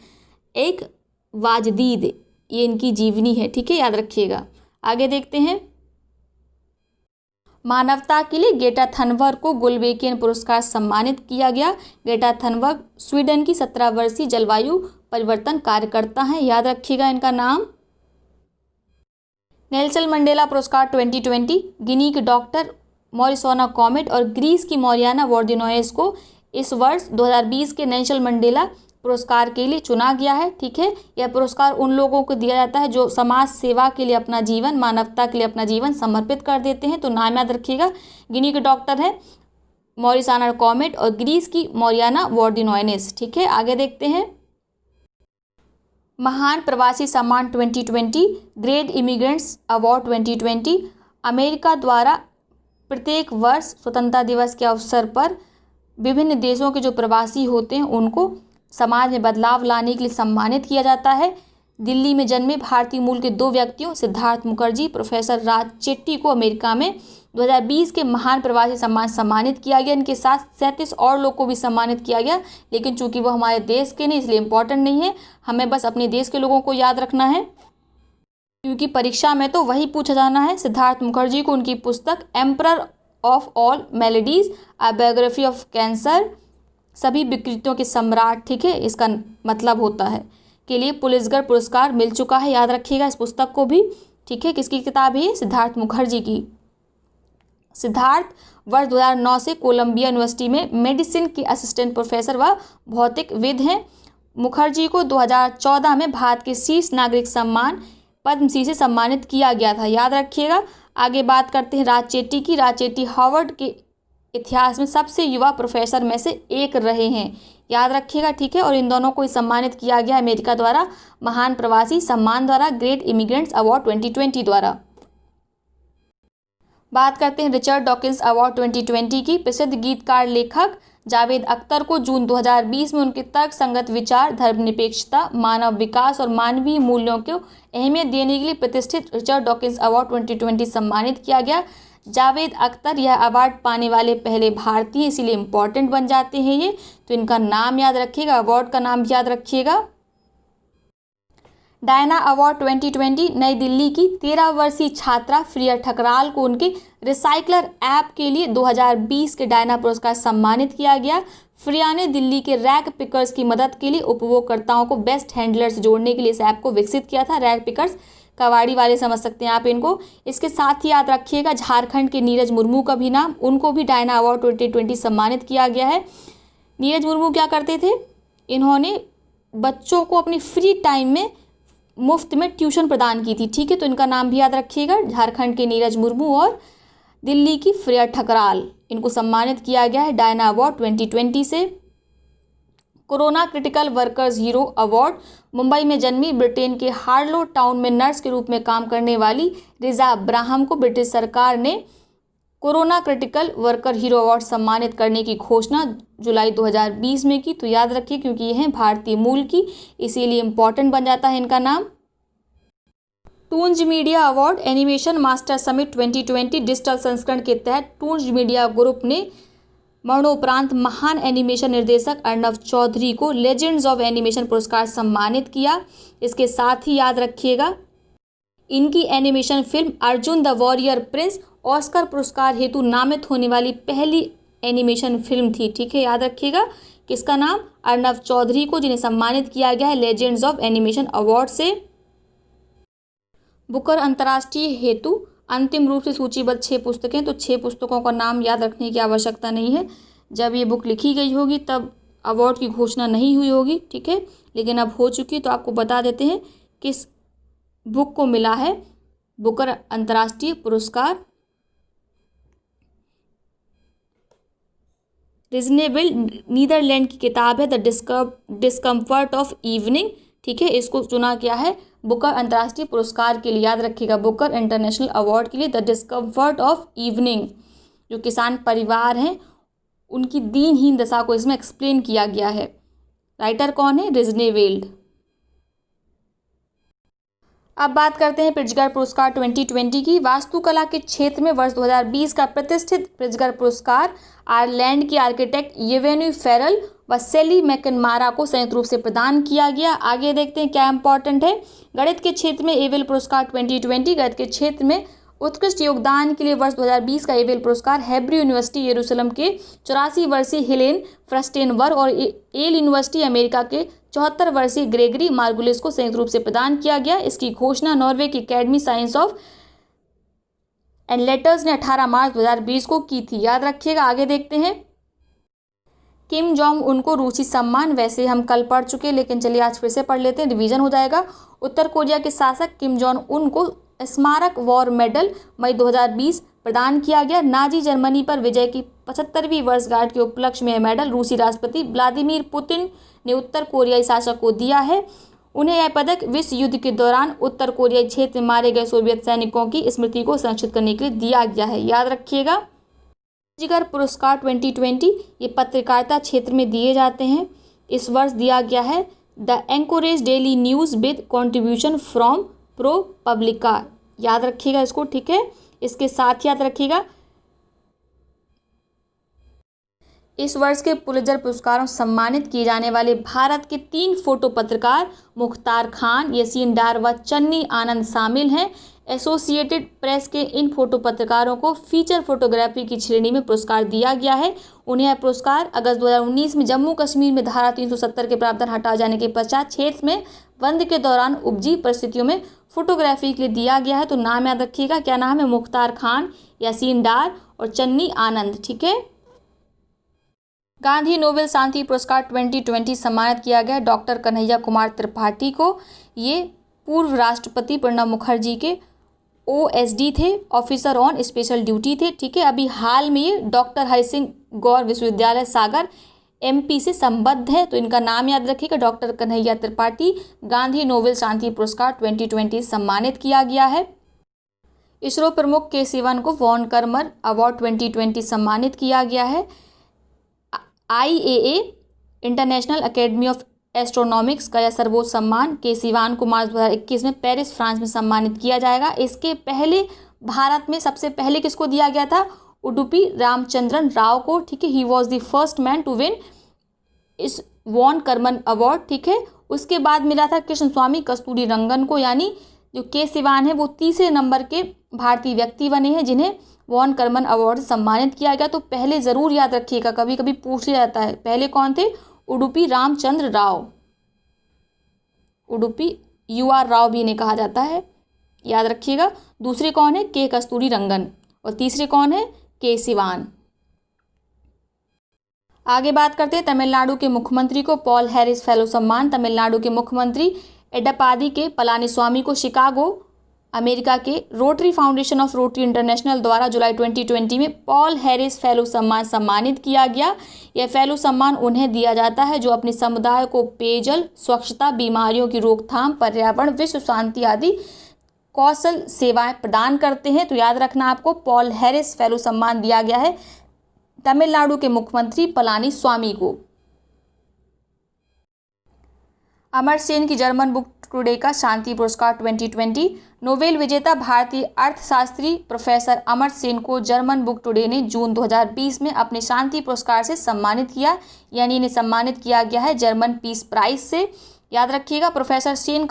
एक वाजदीद, ये इनकी जीवनी है, ठीक है, याद रखिएगा। आगे देखते हैं। मानवता के लिए ग्रेटा थनबर्ग को गुलबेकियन पुरस्कार सम्मानित किया गया। ग्रेटा थनबर्ग स्वीडन की 17 वर्षीय जलवायु परिवर्तन कार्यकर्ता हैं, याद रखिएगा इनका नाम। नेल्सन मंडेला पुरस्कार 2020 गिनी के डॉक्टर मॉरिसोना कॉमेट और ग्रीस की मौरियाना वॉर्दिनोएस को इस वर्ष 2020 के नेल्सन मंडेला पुरस्कार के लिए चुना गया है, ठीक है। यह पुरस्कार उन लोगों को दिया जाता है जो समाज सेवा के लिए अपना जीवन, मानवता के लिए अपना जीवन समर्पित कर देते हैं। तो नाम याद रखिएगा, गिनी के डॉक्टर है मॉरिसोना कॉमेट और ग्रीस की मौरियाना वॉर्दिनोएस, ठीक है। आगे देखते हैं। महान प्रवासी सम्मान 2020 ग्रेट इमिग्रेंट्स अवार्ड 2020 अमेरिका द्वारा प्रत्येक वर्ष स्वतंत्रता दिवस के अवसर पर विभिन्न देशों के जो प्रवासी होते हैं उनको समाज में बदलाव लाने के लिए सम्मानित किया जाता है। दिल्ली में जन्मे भारतीय मूल के 2 व्यक्तियों सिद्धार्थ मुखर्जी, प्रोफेसर राज चेट्टी को अमेरिका में 2020 के महान प्रवासी सम्मान सम्मानित किया गया। इनके साथ 37 और लोग को भी सम्मानित किया गया, लेकिन चूंकि वो हमारे देश के नहीं इसलिए इम्पोर्टेंट नहीं है, हमें बस अपने देश के लोगों को याद रखना है क्योंकि परीक्षा में तो वही पूछा जाना है। सिद्धार्थ मुखर्जी को उनकी पुस्तक emperor of all melodies a biography of cancer, सभी विकृतियों के सम्राट, ठीक है, इसका मतलब होता है, के लिए पुलित्जर पुरस्कार मिल चुका है, याद रखिएगा इस पुस्तक को भी, ठीक है। किसकी किताब है? सिद्धार्थ मुखर्जी की। सिद्धार्थ वर्ष 2009 से कोलंबिया यूनिवर्सिटी में मेडिसिन के असिस्टेंट प्रोफेसर व भौतिकविद हैं। मुखर्जी को 2014 में भारत के शीर्ष नागरिक सम्मान पद्मश्री से सम्मानित किया गया था, याद रखिएगा। आगे बात करते हैं राज चेट्टी की। राज चेट्टी हार्वर्ड के इतिहास में सबसे युवा प्रोफेसर में से एक रहे हैं, याद रखिएगा, ठीक है। और इन दोनों को सम्मानित किया गया अमेरिका द्वारा महान प्रवासी सम्मान द्वारा, ग्रेट इमिग्रेंट्स अवार्ड 2020 द्वारा। बात करते हैं रिचर्ड डॉकिंस अवार्ड 2020 की। प्रसिद्ध गीतकार लेखक जावेद अख्तर को जून 2020 में उनके तर्क संगत विचार, धर्मनिरपेक्षता, मानव विकास और मानवीय मूल्यों को अहमियत देने के लिए प्रतिष्ठित रिचर्ड डॉकिंस अवार्ड 2020 सम्मानित किया गया। जावेद अख्तर यह अवार्ड पाने वाले पहले भारतीय, इसीलिए इम्पॉर्टेंट बन जाते हैं ये, तो इनका नाम याद रखिएगा, अवार्ड का नाम याद रखिएगा। डायना अवार्ड 2020 नई दिल्ली की 13 वर्षीय छात्रा प्रिया ठकराल को उनके रिसाइकलर ऐप के लिए 2020 के डायना पुरस्कार सम्मानित किया गया। प्रिया ने दिल्ली के रैग पिकर्स की मदद के लिए उपभोक्ताओं को बेस्ट हैंडलर से जोड़ने के लिए इस ऐप को विकसित किया था। रैग पिकर्स कबाड़ी वाले समझ सकते हैं आप इनको। इसके साथ ही याद रखिएगा झारखंड के नीरज मुर्मू का भी नाम, उनको भी डायना अवार्ड 2020 सम्मानित किया गया है। नीरज मुर्मू क्या करते थे? इन्होंने बच्चों को अपनी फ्री टाइम में मुफ्त में ट्यूशन प्रदान की थी, ठीक है, तो इनका नाम भी याद रखिएगा। झारखंड के नीरज मुर्मू और दिल्ली की प्रिया ठकराल, इनको सम्मानित किया गया है डायना अवार्ड 2020 से। Corona critical workers hero award Mumbai में जन्मी ब्रिटेन के हार्लो टाउन में नर्स के रूप में काम करने वाली रिजा अब्राहम को ब्रिटिश सरकार ने corona critical worker hero award सम्मानित करने की घोषणा जुलाई 2020 में की, तो याद रखिए क्योंकि ये हैं भारतीय मूल की, इसीलिए इम्पॉर्टेंट बन जाता है इनका नाम। Toonz media award animation master summit 2020 digital संस्करण के तहत टूंज मीडिया ग्रुप ने मरणोपरांत महान एनिमेशन निर्देशक अर्णव चौधरी को लेजेंड्स ऑफ एनिमेशन पुरस्कार सम्मानित किया। इसके साथ ही याद रखिएगा इनकी animation film Arjun the warrior Prince Oscar पुरस्कार हेतु नामित होने वाली पहली एनिमेशन फिल्म थी, ठीक है, याद रखिएगा। किसका नाम? अर्णव चौधरी को, जिन्हें सम्मानित किया गया है लेजेंड्स ऑफ एनिमेशन अवार्ड से। बुकर अंतर्राष्ट्रीय हेतु अंतिम रूप से सूचीबद्ध 6 पुस्तकें, तो 6 पुस्तकों का नाम याद रखने की आवश्यकता नहीं है। जब ये बुक लिखी गई होगी तब अवार्ड की घोषणा नहीं हुई होगी, ठीक है, लेकिन अब हो चुकी है, तो आपको बता देते हैं किस बुक को मिला है बुकर अंतर्राष्ट्रीय पुरस्कार। रीजनेबल नीदरलैंड की किताब है द डिस्कम्फर्ट ऑफ इवनिंग, ठीक है, इसको चुना गया है बुकर अंतर्राष्ट्रीय पुरस्कार के लिए, याद रखिएगा, बुकर इंटरनेशनल अवार्ड के लिए द डिस्कम्फर्ट ऑफ इवनिंग। जो किसान परिवार हैं उनकी दीनहीन दशा को इसमें एक्सप्लेन किया गया है। राइटर कौन है? रिजनेवेल्ड। अब बात करते हैं प्रिट्जगर पुरस्कार 2020 की। वास्तुकला के क्षेत्र में वर्ष 2020 का प्रतिष्ठित प्रिट्जगर पुरस्कार आयरलैंड के आर्किटेक्ट येवेन्यू फेरल व सेली मैकनमारा को संयुक्त रूप से प्रदान किया गया। आगे देखते हैं क्या इंपॉर्टेंट है। गणित के क्षेत्र में एवेल पुरस्कार 2020, गणित के क्षेत्र में उत्कृष्ट योगदान के लिए वर्ष 2020 का एवेल पुरस्कार हेब्रू यूनिवर्सिटी यरूशलेम के 84 वर्षीय हेलेन फ्रस्टेनबर्ग और येल यूनिवर्सिटी अमेरिका के 74 वर्षीय ग्रेगरी मार्गुलिस को संयुक्त रूप से प्रदान किया गया। इसकी घोषणा नॉर्वे की academy science of and letters ने 18 मार्च 2020 को की थी। याद रखिएगा। आगे देखते हैं किम जोंग उन को रूसी सम्मान, वैसे हम कल पढ़ चुके लेकिन चलिए आज फिर से पढ़ लेते हैं, रिवीजन हो जाएगा। उत्तर कोरिया के शासक किम जोंग उन को स्मारक वॉर मेडल मई 2020 प्रदान किया गया। नाजी जर्मनी पर विजय की 75वीं वर्षगांठ के उपलक्ष्य में यह मेडल रूसी राष्ट्रपति व्लादिमीर पुतिन ने उत्तर कोरियाई शासक को दिया है। उन्हें यह पदक विश्व युद्ध के दौरान उत्तर कोरियाई क्षेत्र में मारे गए सोवियत सैनिकों की स्मृति को संरक्षित करने के लिए दिया गया है। याद रखिएगा। प्रिट्जगर पुरस्कार 2020 ये पत्रकारिता क्षेत्र में दिए जाते हैं। इस वर्ष दिया गया है the Anchorage Daily News with contribution from ProPublica. याद रखिएगा इसको, ठीक है। इसके साथ याद रखिएगा इस वर्ष के पुलित्जर पुरस्कारों सम्मानित किए जाने वाले भारत के 3 फोटो पत्रकार मुख्तार खान, यासीन डार व चन्नी आनंद शामिल हैं। एसोसिएटेड प्रेस के इन फोटो पत्रकारों को फीचर फोटोग्राफी की श्रेणी में पुरस्कार दिया गया है। उन्हें यह पुरस्कार अगस्त 2019 में जम्मू कश्मीर में धारा 370 के प्रावधान हटा जाने के पश्चात क्षेत्र में बंद के दौरान उपजी परिस्थितियों में फोटोग्राफी के लिए दिया गया है। तो नाम याद रखिएगा। क्या नाम है? मुख्तार खान, यासीन डार और चन्नी आनंद, ठीक है। गांधी नोबेल शांति पुरस्कार 2020 सम्मानित किया गया डॉक्टर कन्हैया कुमार त्रिपाठी को। ये पूर्व राष्ट्रपति प्रणब मुखर्जी के OSD थे, ऑफिसर ऑन स्पेशल ड्यूटी थे, ठीक है। अभी हाल में ये डॉक्टर हरि सिंह गौर विश्वविद्यालय सागर MP से संबद्ध है। तो इनका नाम याद रखिएगा। डॉक्टर कन्हैया त्रिपाठी गांधी नोबेल शांति पुरस्कार 2020 सम्मानित किया गया है। इसरो प्रमुख के सिवन को वॉन कर्मर अवार्ड 2020 सम्मानित किया गया है। IAA इंटरनेशनल एकेडमी ऑफ एस्ट्रोनॉमिक्स का यह सर्वोच्च सम्मान के सिवान को मार्च 2021 में पेरिस फ्रांस में सम्मानित किया जाएगा। इसके पहले भारत में सबसे पहले किसको दिया गया था? उडुपी रामचंद्रन राव को, ठीक है। He was the first man to win इस वॉन कर्मन अवार्ड, ठीक है। उसके बाद मिला था कृष्ण स्वामी कस्तूरी रंगन को, यानी जो के सिवान है वो तीसरे नंबर के भारतीय व्यक्ति बने हैं जिन्हें वॉन कर्मन अवार्ड से सम्मानित किया गया। तो पहले ज़रूर याद रखिएगा, कभी कभी पूछ जाता है। पहले कौन थे? उडुपी रामचंद्र राव। उडुपी UR राव भी इन्हें कहा जाता है, याद रखिएगा। दूसरे कौन है? के कस्तूरी रंगन। और तीसरे कौन है? के सिवान। आगे बात करते हैं तमिलनाडु के मुख्यमंत्री को पॉल हैरिस फेलो सम्मान। तमिलनाडु के मुख्यमंत्री एडप्पादी के पलानीस्वामी को शिकागो अमेरिका के rotary foundation of rotary international द्वारा जुलाई 2020 में पॉल हैरिस फेलो सम्मान सम्मानित किया गया। यह फेलो सम्मान उन्हें दिया जाता है जो अपने समुदाय को पेयजल, स्वच्छता, बीमारियों की रोकथाम, पर्यावरण, विश्व शांति आदि कौशल सेवाएं प्रदान करते हैं। तो याद रखना आपको, पॉल हैरिस फेलो सम्मान दिया गया है तमिलनाडु के मुख्यमंत्री पलानीस्वामी को। अमर सेन की जर्मन बुक टुडे का शांति पुरस्कार 2020। नोबेल विजेता भारतीय अर्थशास्त्री प्रोफेसर अमर सेन को जर्मन बुक टुडे ने जून 2020 में अपने शांति पुरस्कार से सम्मानित किया, यानी इन्हें सम्मानित किया गया है जर्मन पीस प्राइज से। याद रखिएगा, प्रोफेसर सेन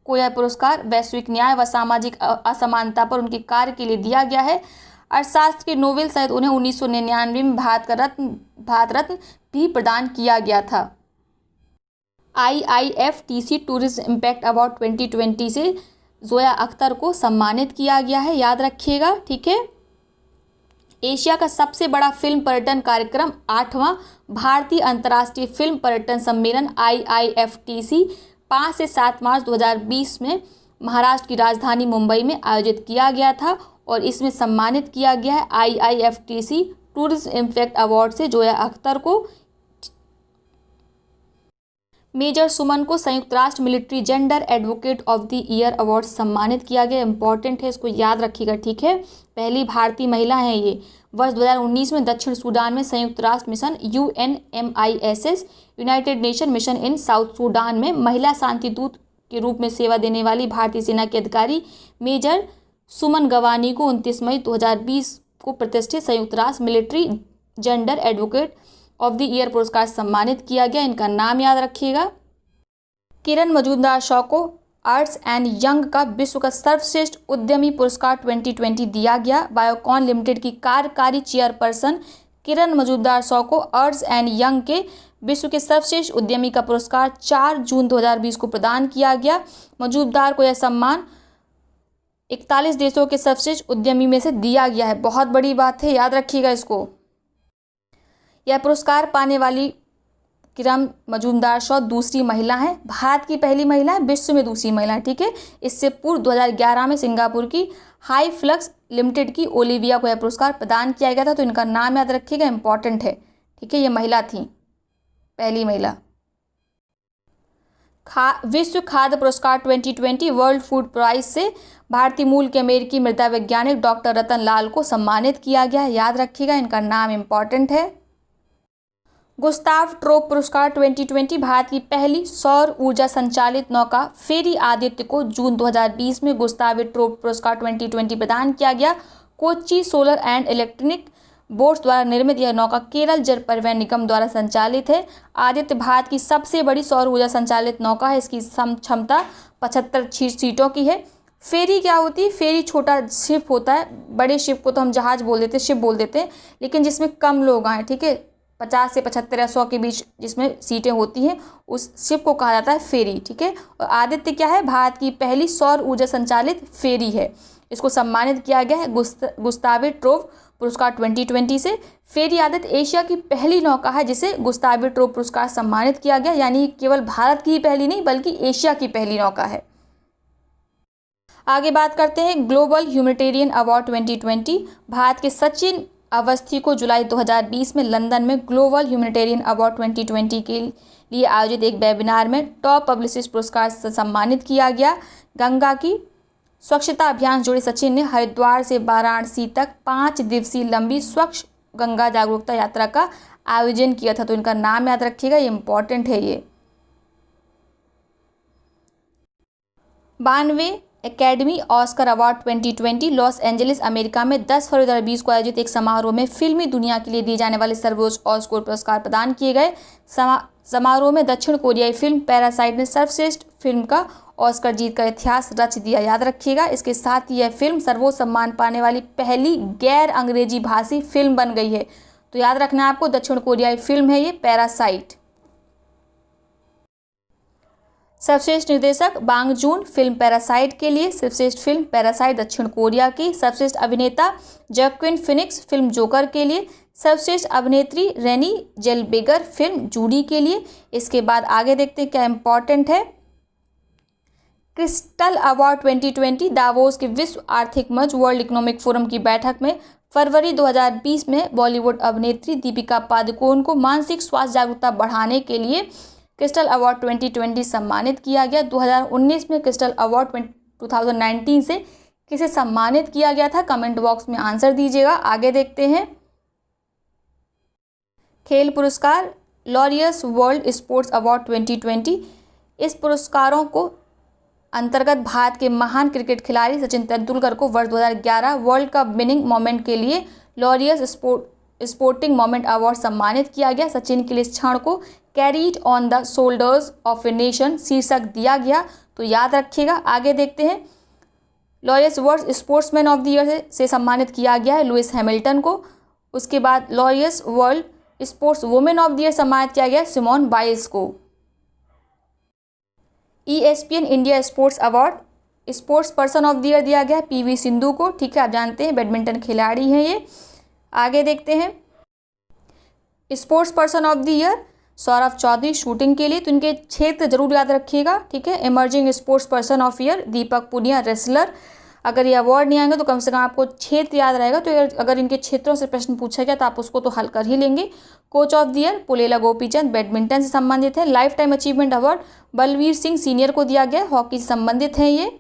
को यह पुरस्कार वैश्विक न्याय व सामाजिक असमानता पर उनके कार्य के लिए दिया गया है। अर्थशास्त्र के नोबेल सहित उन्हें 1999 में भारत रत्न भी प्रदान किया गया था। IIFTC टूरिज्म इम्पैक्ट अवार्ड 2020 से जोया अख्तर को सम्मानित किया गया है, याद रखिएगा, ठीक है। एशिया का सबसे बड़ा फिल्म पर्यटन कार्यक्रम 8वां भारतीय अंतर्राष्ट्रीय फिल्म पर्यटन सम्मेलन IIFTC 5 से 7 मार्च 2020 में महाराष्ट्र की राजधानी मुंबई में आयोजित किया गया था और इसमें सम्मानित किया गया है IIFTC टूरिज्म इम्पैक्ट अवार्ड से जोया अख्तर को। मेजर सुमन को संयुक्त राष्ट्र military gender advocate of the year award सम्मानित किया गया। इंपॉर्टेंट है, इसको याद रखिएगा, ठीक है। पहली भारतीय महिला है ये। वर्ष 2019 में दक्षिण सूडान में संयुक्त राष्ट्र mission UNMISS United Nation mission in South Sudan में महिला शांति दूत के रूप में सेवा देने वाली भारतीय सेना के अधिकारी मेजर सुमन गवानी को 29 मई 2020 को प्रतिष्ठित संयुक्त राष्ट्र military gender advocate of the year पुरस्कार सम्मानित किया गया। इनका नाम याद रखिएगा। किरण मजूमदार शॉ को आर्ट्स एंड यंग का विश्व का सर्वश्रेष्ठ उद्यमी पुरस्कार 2020 दिया गया। बायोकॉन लिमिटेड की कार्यकारी चेयरपर्सन किरण मजूमदार शॉ को आर्ट्स एंड यंग के विश्व के सर्वश्रेष्ठ उद्यमी का पुरस्कार 4 जून 2020 को प्रदान किया गया। मजूमदार को यह सम्मान 41 देशों के सर्वश्रेष्ठ उद्यमी में से दिया गया है। बहुत बड़ी बात है, याद रखिएगा इसको। यह पुरस्कार पाने वाली किरण मजूमदार शॉ दूसरी महिला है, भारत की पहली महिला है, विश्व में दूसरी महिला है, ठीक है। इससे पूर्व 2011 में सिंगापुर की हाई फ्लक्स लिमिटेड की ओलिविया को यह पुरस्कार प्रदान किया गया था। तो इनका नाम याद रखिएगा, इंपॉर्टेंट है, ठीक है। ये महिला थी, पहली महिला। विश्व खाद्य पुरस्कार 2020 वर्ल्ड फूड प्राइज से भारतीय मूल के अमेरिकी मृदा वैज्ञानिक डॉक्टर रतन लाल को सम्मानित किया गया है। याद रखिएगा, इनका नाम इंपॉर्टेंट है। गुस्ताव ट्रोप पुरस्कार 2020 भारत की पहली सौर ऊर्जा संचालित नौका फेरी आदित्य को जून 2020 में गुस्ताव ट्रोप पुरस्कार 2020 प्रदान किया गया। Kochi solar and electronic boats द्वारा निर्मित यह नौका केरल जल परिवहन निगम द्वारा संचालित है। आदित्य भारत की सबसे बड़ी सौर ऊर्जा संचालित नौका है। इसकी क्षमता 75 सीटों की है। फेरी क्या होती है? फेरी छोटा शिप होता है, बड़े शिप को तो हम जहाज बोल देते हैं, शिप बोल देते हैं, लेकिन जिसमें कम लोग आए, ठीक है, 50 से 75 या 100 के बीच जिसमें सीटें होती हैं, उस शिप को कहा जाता है फेरी, ठीक है। और आदित्य क्या है? भारत की पहली सौर ऊर्जा संचालित फेरी है। इसको सम्मानित किया गया है गुस्ताव ट्रोप पुरस्कार 2020 से। फेरी आदित्य एशिया की पहली नौका है जिसे गुस्ताव ट्रोप पुरस्कार सम्मानित किया गया, यानी केवल भारत की ही पहली नहीं बल्कि एशिया की पहली नौका है। आगे बात करते हैं ग्लोबल ह्यूमैनिटेरियन अवार्ड 2020। भारत के सचिन अवस्थी को जुलाई 2020 में लंदन में ग्लोबल ह्यूमैनिटेरियन अवार्ड 2020 के लिए आयोजित एक वेबिनार में टॉप पब्लिसिस्ट पुरस्कार से सम्मानित किया गया। गंगा की स्वच्छता अभियान से जुड़े सचिन ने हरिद्वार से वाराणसी तक 5 दिवसीय लंबी स्वच्छ गंगा जागरूकता यात्रा का आयोजन किया था। तो इनका नाम याद रखिएगा, ये इंपॉर्टेंट है। ये 92वें academy Oscar award 2020 Los Angeles America में 10 फरवरी 2020 को आयोजित एक समारोह में फिल्मी दुनिया के लिए दिए जाने वाले सर्वोच्च ऑस्कर पुरस्कार प्रदान किए गए। समारोह में दक्षिण कोरियाई फिल्म पैरासाइट ने सर्वश्रेष्ठ फिल्म का ऑस्कर जीत का इतिहास रच दिया। याद रखिएगा, इसके साथ ही यह फिल्म सर्वोच्च सम्मान पाने वाली पहली गैर अंग्रेजी भाषी फिल्म बन गई है। तो याद रखना आपको, दक्षिण कोरियाई फिल्म है ये पैरासाइट। सर्वश्रेष्ठ निर्देशक बांग जून फिल्म पैरासाइट के लिए, सर्वश्रेष्ठ फिल्म पैरासाइट दक्षिण कोरिया की। सर्वश्रेष्ठ अभिनेता जॉक्विन फिनिक्स फिल्म जोकर के लिए। सर्वश्रेष्ठ अभिनेत्री रेनी जेलबेगर फिल्म जूडी के लिए। इसके बाद आगे देखते हैं क्या इंपॉर्टेंट है। क्रिस्टल अवार्ड 2020 दावोस के विश्व आर्थिक मंच वर्ल्ड इकोनॉमिक फोरम की बैठक में फरवरी 2020 में बॉलीवुड अभिनेत्री दीपिका पादुकोण को मानसिक स्वास्थ्य जागरूकता बढ़ाने के लिए क्रिस्टल अवार्ड 2020 सम्मानित किया गया। 2019 में क्रिस्टल अवार्ड 2019 से किसे सम्मानित किया गया था? कमेंट बॉक्स में आंसर दीजिएगा। आगे देखते हैं खेल पुरस्कार लॉरियस वर्ल्ड स्पोर्ट्स अवार्ड 2020। इस पुरस्कारों को अंतर्गत भारत के महान क्रिकेट खिलाड़ी सचिन तेंदुलकर को वर्ष 2011 वर्ल्ड कप विनिंग मोमेंट के लिए लॉरियस स्पोर्टिंग मोमेंट अवार्ड सम्मानित किया गया। सचिन के लिए इस क्षण को carried on the shoulders of a nation शीर्षक दिया गया। तो याद रखिएगा। आगे देखते हैं Laureus world sportsman of the year से सम्मानित किया गया है लुइस हैमिल्टन को। उसके बाद Laureus world sports women of the year सम्मानित किया गया सिमोन बाइल्स को। ESPN India sports award sports person of the year दिया गया PV सिंधु को, ठीक है, आप जानते हैं बैडमिंटन खिलाड़ी हैं ये। आगे देखते हैं sports person of the year Saurabh Chaudhary shooting के लिए, तो इनके क्षेत्र जरूर याद रखिएगा, ठीक है। Emerging sports person of year Deepak Punia wrestler. अगर ये अवार्ड नहीं आएंगे तो कम से कम आपको क्षेत्र याद रहेगा, तो अगर इनके क्षेत्रों से प्रश्न पूछा गया तो आप उसको तो हल कर ही लेंगे। Coach of the year Pullela Gopichand badminton से संबंधित है। Life time achievement award Balbir Singh senior को दिया गया, हॉकी से संबंधित है ये।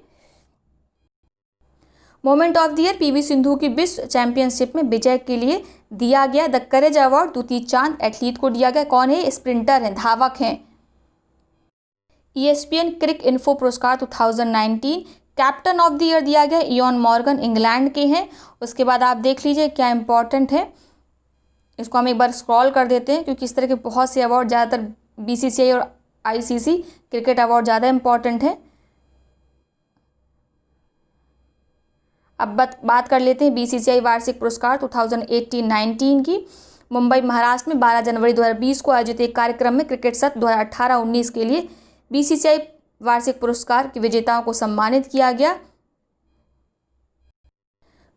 Moment of the year PV Sindhu की विश्व चैंपियनशिप में विजय के लिए दिया गया। द करेज अवार्ड द्युति चांद एथलीट को दिया गया। कौन है? स्प्रिंटर हैं, धावक हैं। ESPN क्रिक इन्फो पुरस्कार 2019 कैप्टन ऑफ द ईयर दिया गया, इयॉन मॉर्गन इंग्लैंड के हैं। उसके बाद आप देख लीजिए क्या इंपॉर्टेंट है, इसको हम एक बार स्क्रॉल कर देते हैं क्योंकि इस तरह के बहुत से अवार्ड ज़्यादातर BCCI और ICC क्रिकेट अवार्ड ज़्यादा इंपॉर्टेंट है। अब बात कर लेते हैं BCCI वार्षिक पुरस्कार 2018-19 की। मुंबई महाराष्ट्र में 12 जनवरी 2020 को आयोजित एक कार्यक्रम में क्रिकेट सत्र 2018-19 के लिए BCCI वार्षिक पुरस्कार के विजेताओं को सम्मानित किया गया।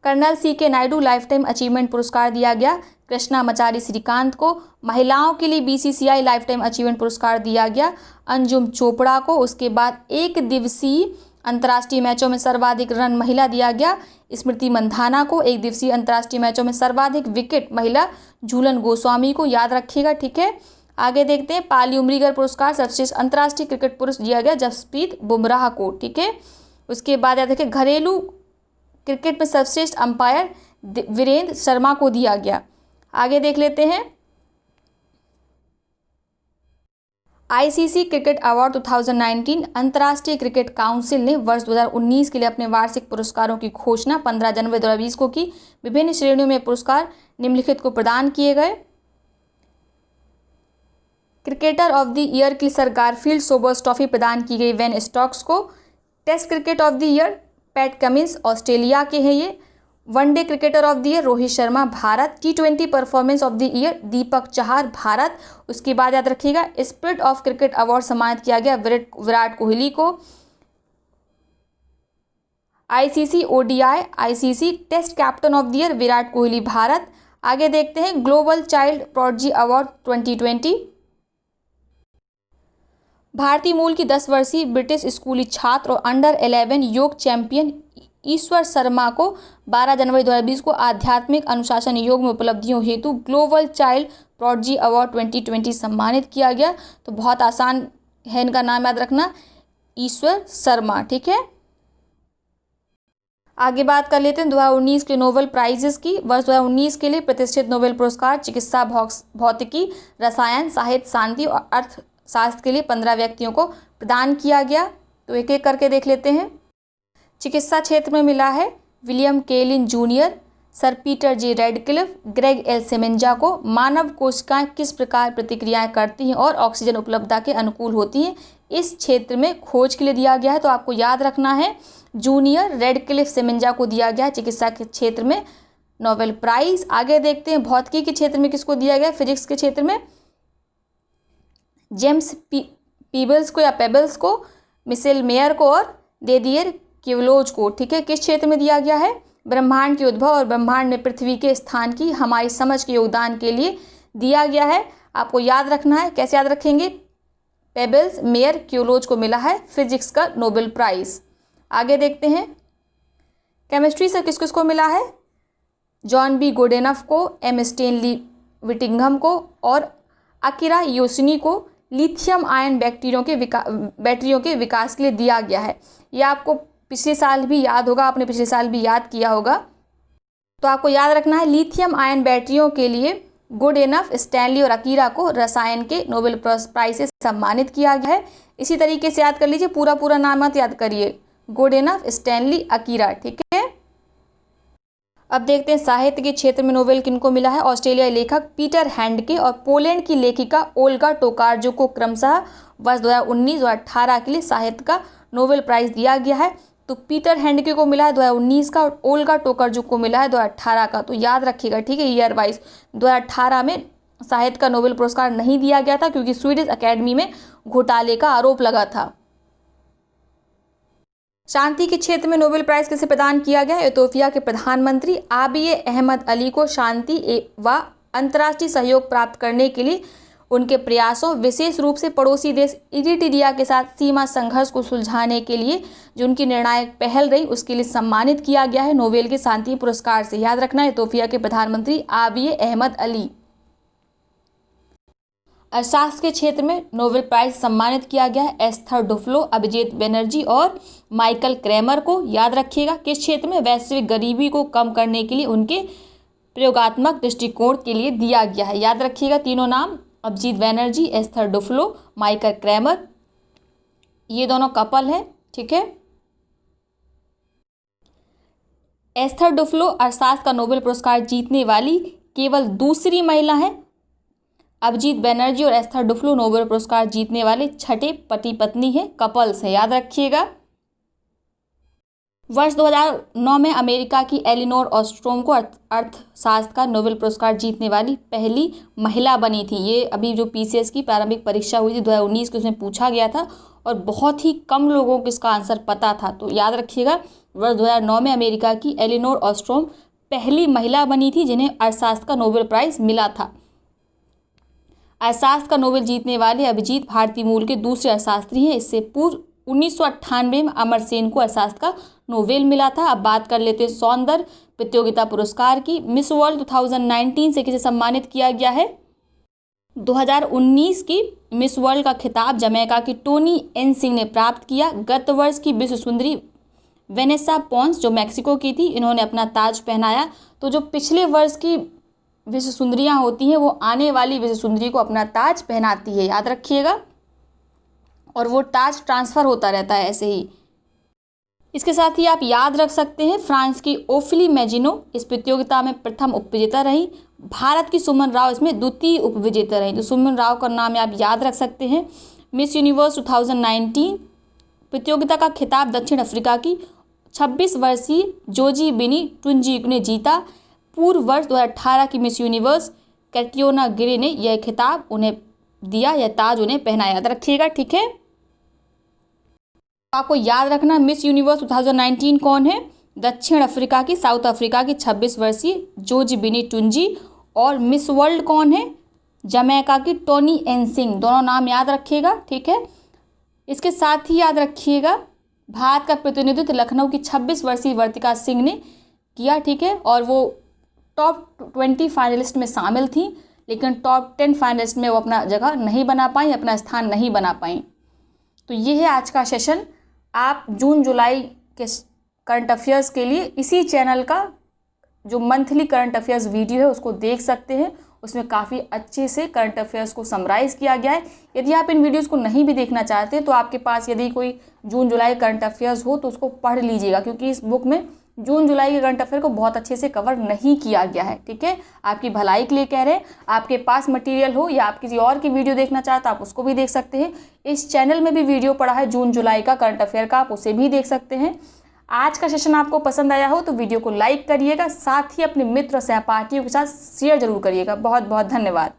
Colonel CK Naidu life time achievement पुरस्कार दिया गया कृष्णामाचारी श्रीकांत को। महिलाओं के लिए BCCI लाइफ टाइम अचीवमेंट पुरस्कार दिया गया अंजुम चोपड़ा को। उसके बाद एक दिवसीय अंतर्राष्ट्रीय मैचों में सर्वाधिक रन महिला दिया गया स्मृति मंधाना को। एक दिवसीय अंतर्राष्ट्रीय मैचों में सर्वाधिक विकेट महिला झूलन गोस्वामी को, याद रखिएगा, ठीक है। आगे देखते हैं पाली उमरीगर पुरस्कार सर्वश्रेष्ठ अंतर्राष्ट्रीय क्रिकेट पुरुष दिया गया जसप्रीत बुमराह को, ठीक है। उसके बाद याद रखिए घरेलू क्रिकेट में सर्वश्रेष्ठ अंपायर वीरेंद्र शर्मा को दिया गया। आगे देख लेते हैं ICC क्रिकेट अवार्ड 2019 अंतर्राष्ट्रीय क्रिकेट काउंसिल ने वर्ष 2019 के लिए अपने वार्षिक पुरस्कारों की घोषणा 15 जनवरी 2020 को की। विभिन्न श्रेणियों में पुरस्कार निम्नलिखित को प्रदान किए गए। क्रिकेटर ऑफ द ईयर के लिए सर गारफील्ड सोबर्स ट्रॉफी प्रदान की गई वेन स्टोक्स को। Test cricket of the year Pat Cummins Australia के हैं ये। One day cricketer of the year Rohit Sharma भारत। T20 performance of the year Deepak Chahar भारत। उसके बाद याद रखिएगा स्पिरिट ऑफ क्रिकेट अवार्ड सम्मानित किया गया विराट कोहली को। ICC ODI ICC test captain of the year Virat Kohli Bharat. आगे देखते हैं ग्लोबल चाइल्ड प्रोडिजी अवार्ड 2020 भारतीय मूल की 10 वर्षीय ब्रिटिश स्कूली छात्र और अंडर 11 योग चैंपियन ईश्वर शर्मा को 12 जनवरी 2020 को आध्यात्मिक अनुशासन योग में उपलब्धियों हेतु ग्लोबल चाइल्ड प्रोडिजी अवार्ड 2020 सम्मानित किया गया। तो बहुत आसान है, इनका नाम याद रखना, ईश्वर शर्मा, ठीक है। आगे बात कर लेते हैं 2019 के नोबेल प्राइजेस की। वर्ष 2019 के लिए प्रतिष्ठित नोबेल पुरस्कार चिकित्सा, भौतिकी, रसायन, साहित्य, शांति और अर्थशास्त्र के लिए 15 व्यक्तियों को प्रदान किया गया। तो एक एक करके देख लेते हैं। चिकित्सा क्षेत्र में मिला है विलियम केलिन जूनियर, सर पीटर जे रेडक्लिफ, ग्रेग एल सेमेंजा को। मानव कोशिकाएं किस प्रकार प्रतिक्रियाएं करती हैं और ऑक्सीजन उपलब्धता के अनुकूल होती हैं, इस क्षेत्र में खोज के लिए दिया गया है। तो आपको याद रखना है जूनियर, रेडक्लिफ, सेमेंजा को दिया गया है चिकित्सा के क्षेत्र में नोबेल प्राइज। आगे देखते हैं भौतिकी के क्षेत्र में किसको दिया गया, फिजिक्स के क्षेत्र में जेम्स पीबल्स को या पेबल्स को, मिशेल मेयर को और डेदियर क्यूलोज को, ठीक है। किस क्षेत्र में दिया गया है, ब्रह्मांड के उद्भव और ब्रह्मांड में पृथ्वी के स्थान की हमारी समझ के योगदान के लिए दिया गया है। आपको याद रखना है, कैसे याद रखेंगे, पेबल्स, मेयर, क्यूलोज को मिला है फिजिक्स का नोबेल प्राइज। आगे देखते हैं केमिस्ट्री से किस किस को मिला है, जॉन बी गोडेनफ को, एम स्टेनली विटिंघम को और अकिरा योशिनी को लिथियम आयन बैटरियों के विकास के लिए दिया गया है। यह आपको पिछले साल भी याद होगा, आपने पिछले साल भी याद किया होगा। तो आपको याद रखना है लिथियम आयन बैटरियों के लिए गोडेनफ, स्टैनली और अकीरा को रसायन के नोबेल प्राइज से सम्मानित किया गया है। इसी तरीके से याद कर लीजिए, पूरा नाम मत याद करिए, गोडेनफ, स्टैनली, अकीरा, ठीक है। अब देखते हैं साहित्य के क्षेत्र में नोबेल किनको मिला है। ऑस्ट्रेलियाई लेखक पीटर हैंडके और पोलैंड की लेखिका ओल्गा टोकारजुक को क्रमशः वर्ष 2019 और 2018 के लिए साहित्य का नोबेल प्राइज दिया गया है। तो पीटर हैंडके को मिला है 2019 का और ओल्गा टोकारजुक को मिला है 2018 का। तो याद रखिएगा, ठीक है, ईयर वाइज। 2018 में साहित्य का नोबेल पुरस्कार नहीं दिया गया था क्योंकि स्वीडिश अकेडमी में घोटाले का आरोप लगा था। शांति के क्षेत्र में नोबेल प्राइज किसे प्रदान किया गया है, इथियोपिया के प्रधानमंत्री आबिय अहमद अली को शांति व अंतर्राष्ट्रीय सहयोग प्राप्त करने के लिए उनके प्रयासों, विशेष रूप से पड़ोसी देश इरिट्रिया के साथ सीमा संघर्ष को सुलझाने के लिए जो उनकी निर्णायक पहल रही, उसके लिए सम्मानित किया गया है नोबेल के शांति पुरस्कार से। याद रखना, इथियोपिया के प्रधानमंत्री आबिय अहमद अली। अर्थशास्त्र के क्षेत्र में नोबेल प्राइज सम्मानित किया गया है एस्थर डुफ्लो, अभिजीत बनर्जी और माइकल क्रैमर को। याद रखिएगा, किस क्षेत्र में? वैश्विक गरीबी को कम करने के लिए उनके प्रयोगात्मक दृष्टिकोण के लिए दिया गया है। याद रखिएगा तीनों नाम, Abhijit Banerjee, Esther Duflo, Michael Kremer, ये दोनों कपल हैं। ठीक है, एस्थर डुफ्लो अर्थशास्त्र का नोबेल पुरस्कार जीतने वाली केवल दूसरी महिला है। अभिजीत बनर्जी और एस्थर डुफ्लो नोबेल पुरस्कार जीतने वाले छठे पति पत्नी हैं, कपल्स हैं। याद रखिएगा। वर्ष 2009 में अमेरिका की एलिनोर ऑस्ट्रोम को अर्थशास्त्र का नोबेल पुरस्कार जीतने वाली पहली महिला बनी थी। ये अभी जो पीसीएस की प्रारंभिक परीक्षा हुई थी 2019 की, उसमें पूछा गया था और बहुत ही कम लोगों को इसका आंसर पता था। तो याद रखिएगा, वर्ष 2009 में अमेरिका की एलिनोर ऑस्ट्रोम पहली महिला बनी थी जिन्हें अर्थशास्त्र का नोबेल प्राइज मिला था। अर्थशास्त्र का नोबेल जीतने वाले अभिजीत भारतीय मूल के दूसरे अर्थशास्त्री हैं। इससे पूर्व 1998 में अमरसेन को अर्थशास्त्र का नोबेल मिला था। अब बात कर लेते हैं सौंदर्य प्रतियोगिता पुरस्कार की। मिस वर्ल्ड 2019 से किसे सम्मानित किया गया है? 2019 की मिस वर्ल्ड का खिताब जमैका की टोनी एन सिंह ने प्राप्त किया। गत वर्ष की विश्व सुंदरी वेनेसा पोंस जो मैक्सिको की थी, इन्होंने अपना ताज पहनाया। तो जो पिछले वर्ष की विश्व सुंदरियाँ होती हैं वो आने वाली विश्व सुंदरी को अपना ताज पहनाती है। याद रखिएगा, और वो ताज ट्रांसफ़र होता रहता है ऐसे ही। इसके साथ ही आप याद रख सकते हैं फ्रांस की ओफिली मैजिनो इस प्रतियोगिता में प्रथम उपविजेता रही। भारत की सुमन राव इसमें द्वितीय उपविजेता रही। तो सुमन राव का नाम आप याद रख सकते हैं। मिस यूनिवर्स 2019 प्रतियोगिता का खिताब दक्षिण अफ्रीका की 26 वर्षीय जोजी बिनी टुंजीक ने जीता। पूर्व वर्ष 2018 की मिस यूनिवर्स कैटियोना गिरे ने यह खिताब उन्हें दिया, यह ताज उन्हें पहनाया। याद रखिएगा। ठीक है, आपको याद रखना मिस यूनिवर्स 2019 कौन है? दक्षिण अफ्रीका की, साउथ अफ्रीका की 26 वर्षीय जोजी बिनी टुंजी। और मिस वर्ल्ड कौन है? जमैका की टोनी एन सिंह। दोनों नाम याद रखिएगा। ठीक है, इसके साथ ही याद रखिएगा भारत का प्रतिनिधित्व लखनऊ की 26 वर्षीय वर्तिका सिंह ने किया। ठीक है, और वो टॉप 20 फाइनलिस्ट में शामिल थी, लेकिन टॉप 10 फाइनलिस्ट में वो अपना जगह नहीं बना पाई, अपना स्थान नहीं बना पाई। तो ये है आज का सेशन। आप जून जुलाई के करंट अफेयर्स के लिए इसी चैनल का जो मंथली करंट अफेयर्स वीडियो है उसको देख सकते हैं। उसमें काफ़ी अच्छे से करंट अफेयर्स को समराइज़ किया गया है। यदि आप इन वीडियोस को नहीं भी देखना चाहते तो आपके पास यदि कोई जून जुलाई करंट अफेयर्स हो तो उसको पढ़ लीजिएगा, क्योंकि इस बुक में जून जुलाई के करंट अफेयर को बहुत अच्छे से कवर नहीं किया गया है। ठीक है, आपकी भलाई के लिए कह रहे हैं। आपके पास मटेरियल हो या आप किसी और की वीडियो देखना चाहते आप उसको भी देख सकते हैं। इस चैनल में भी वीडियो पड़ा है जून जुलाई का करंट अफेयर का, आप उसे भी देख सकते हैं। आज का सेशन आपको पसंद आया हो तो वीडियो को लाइक करिएगा, साथ ही अपने मित्र सहपाठियों के साथ शेयर जरूर करिएगा। बहुत बहुत धन्यवाद।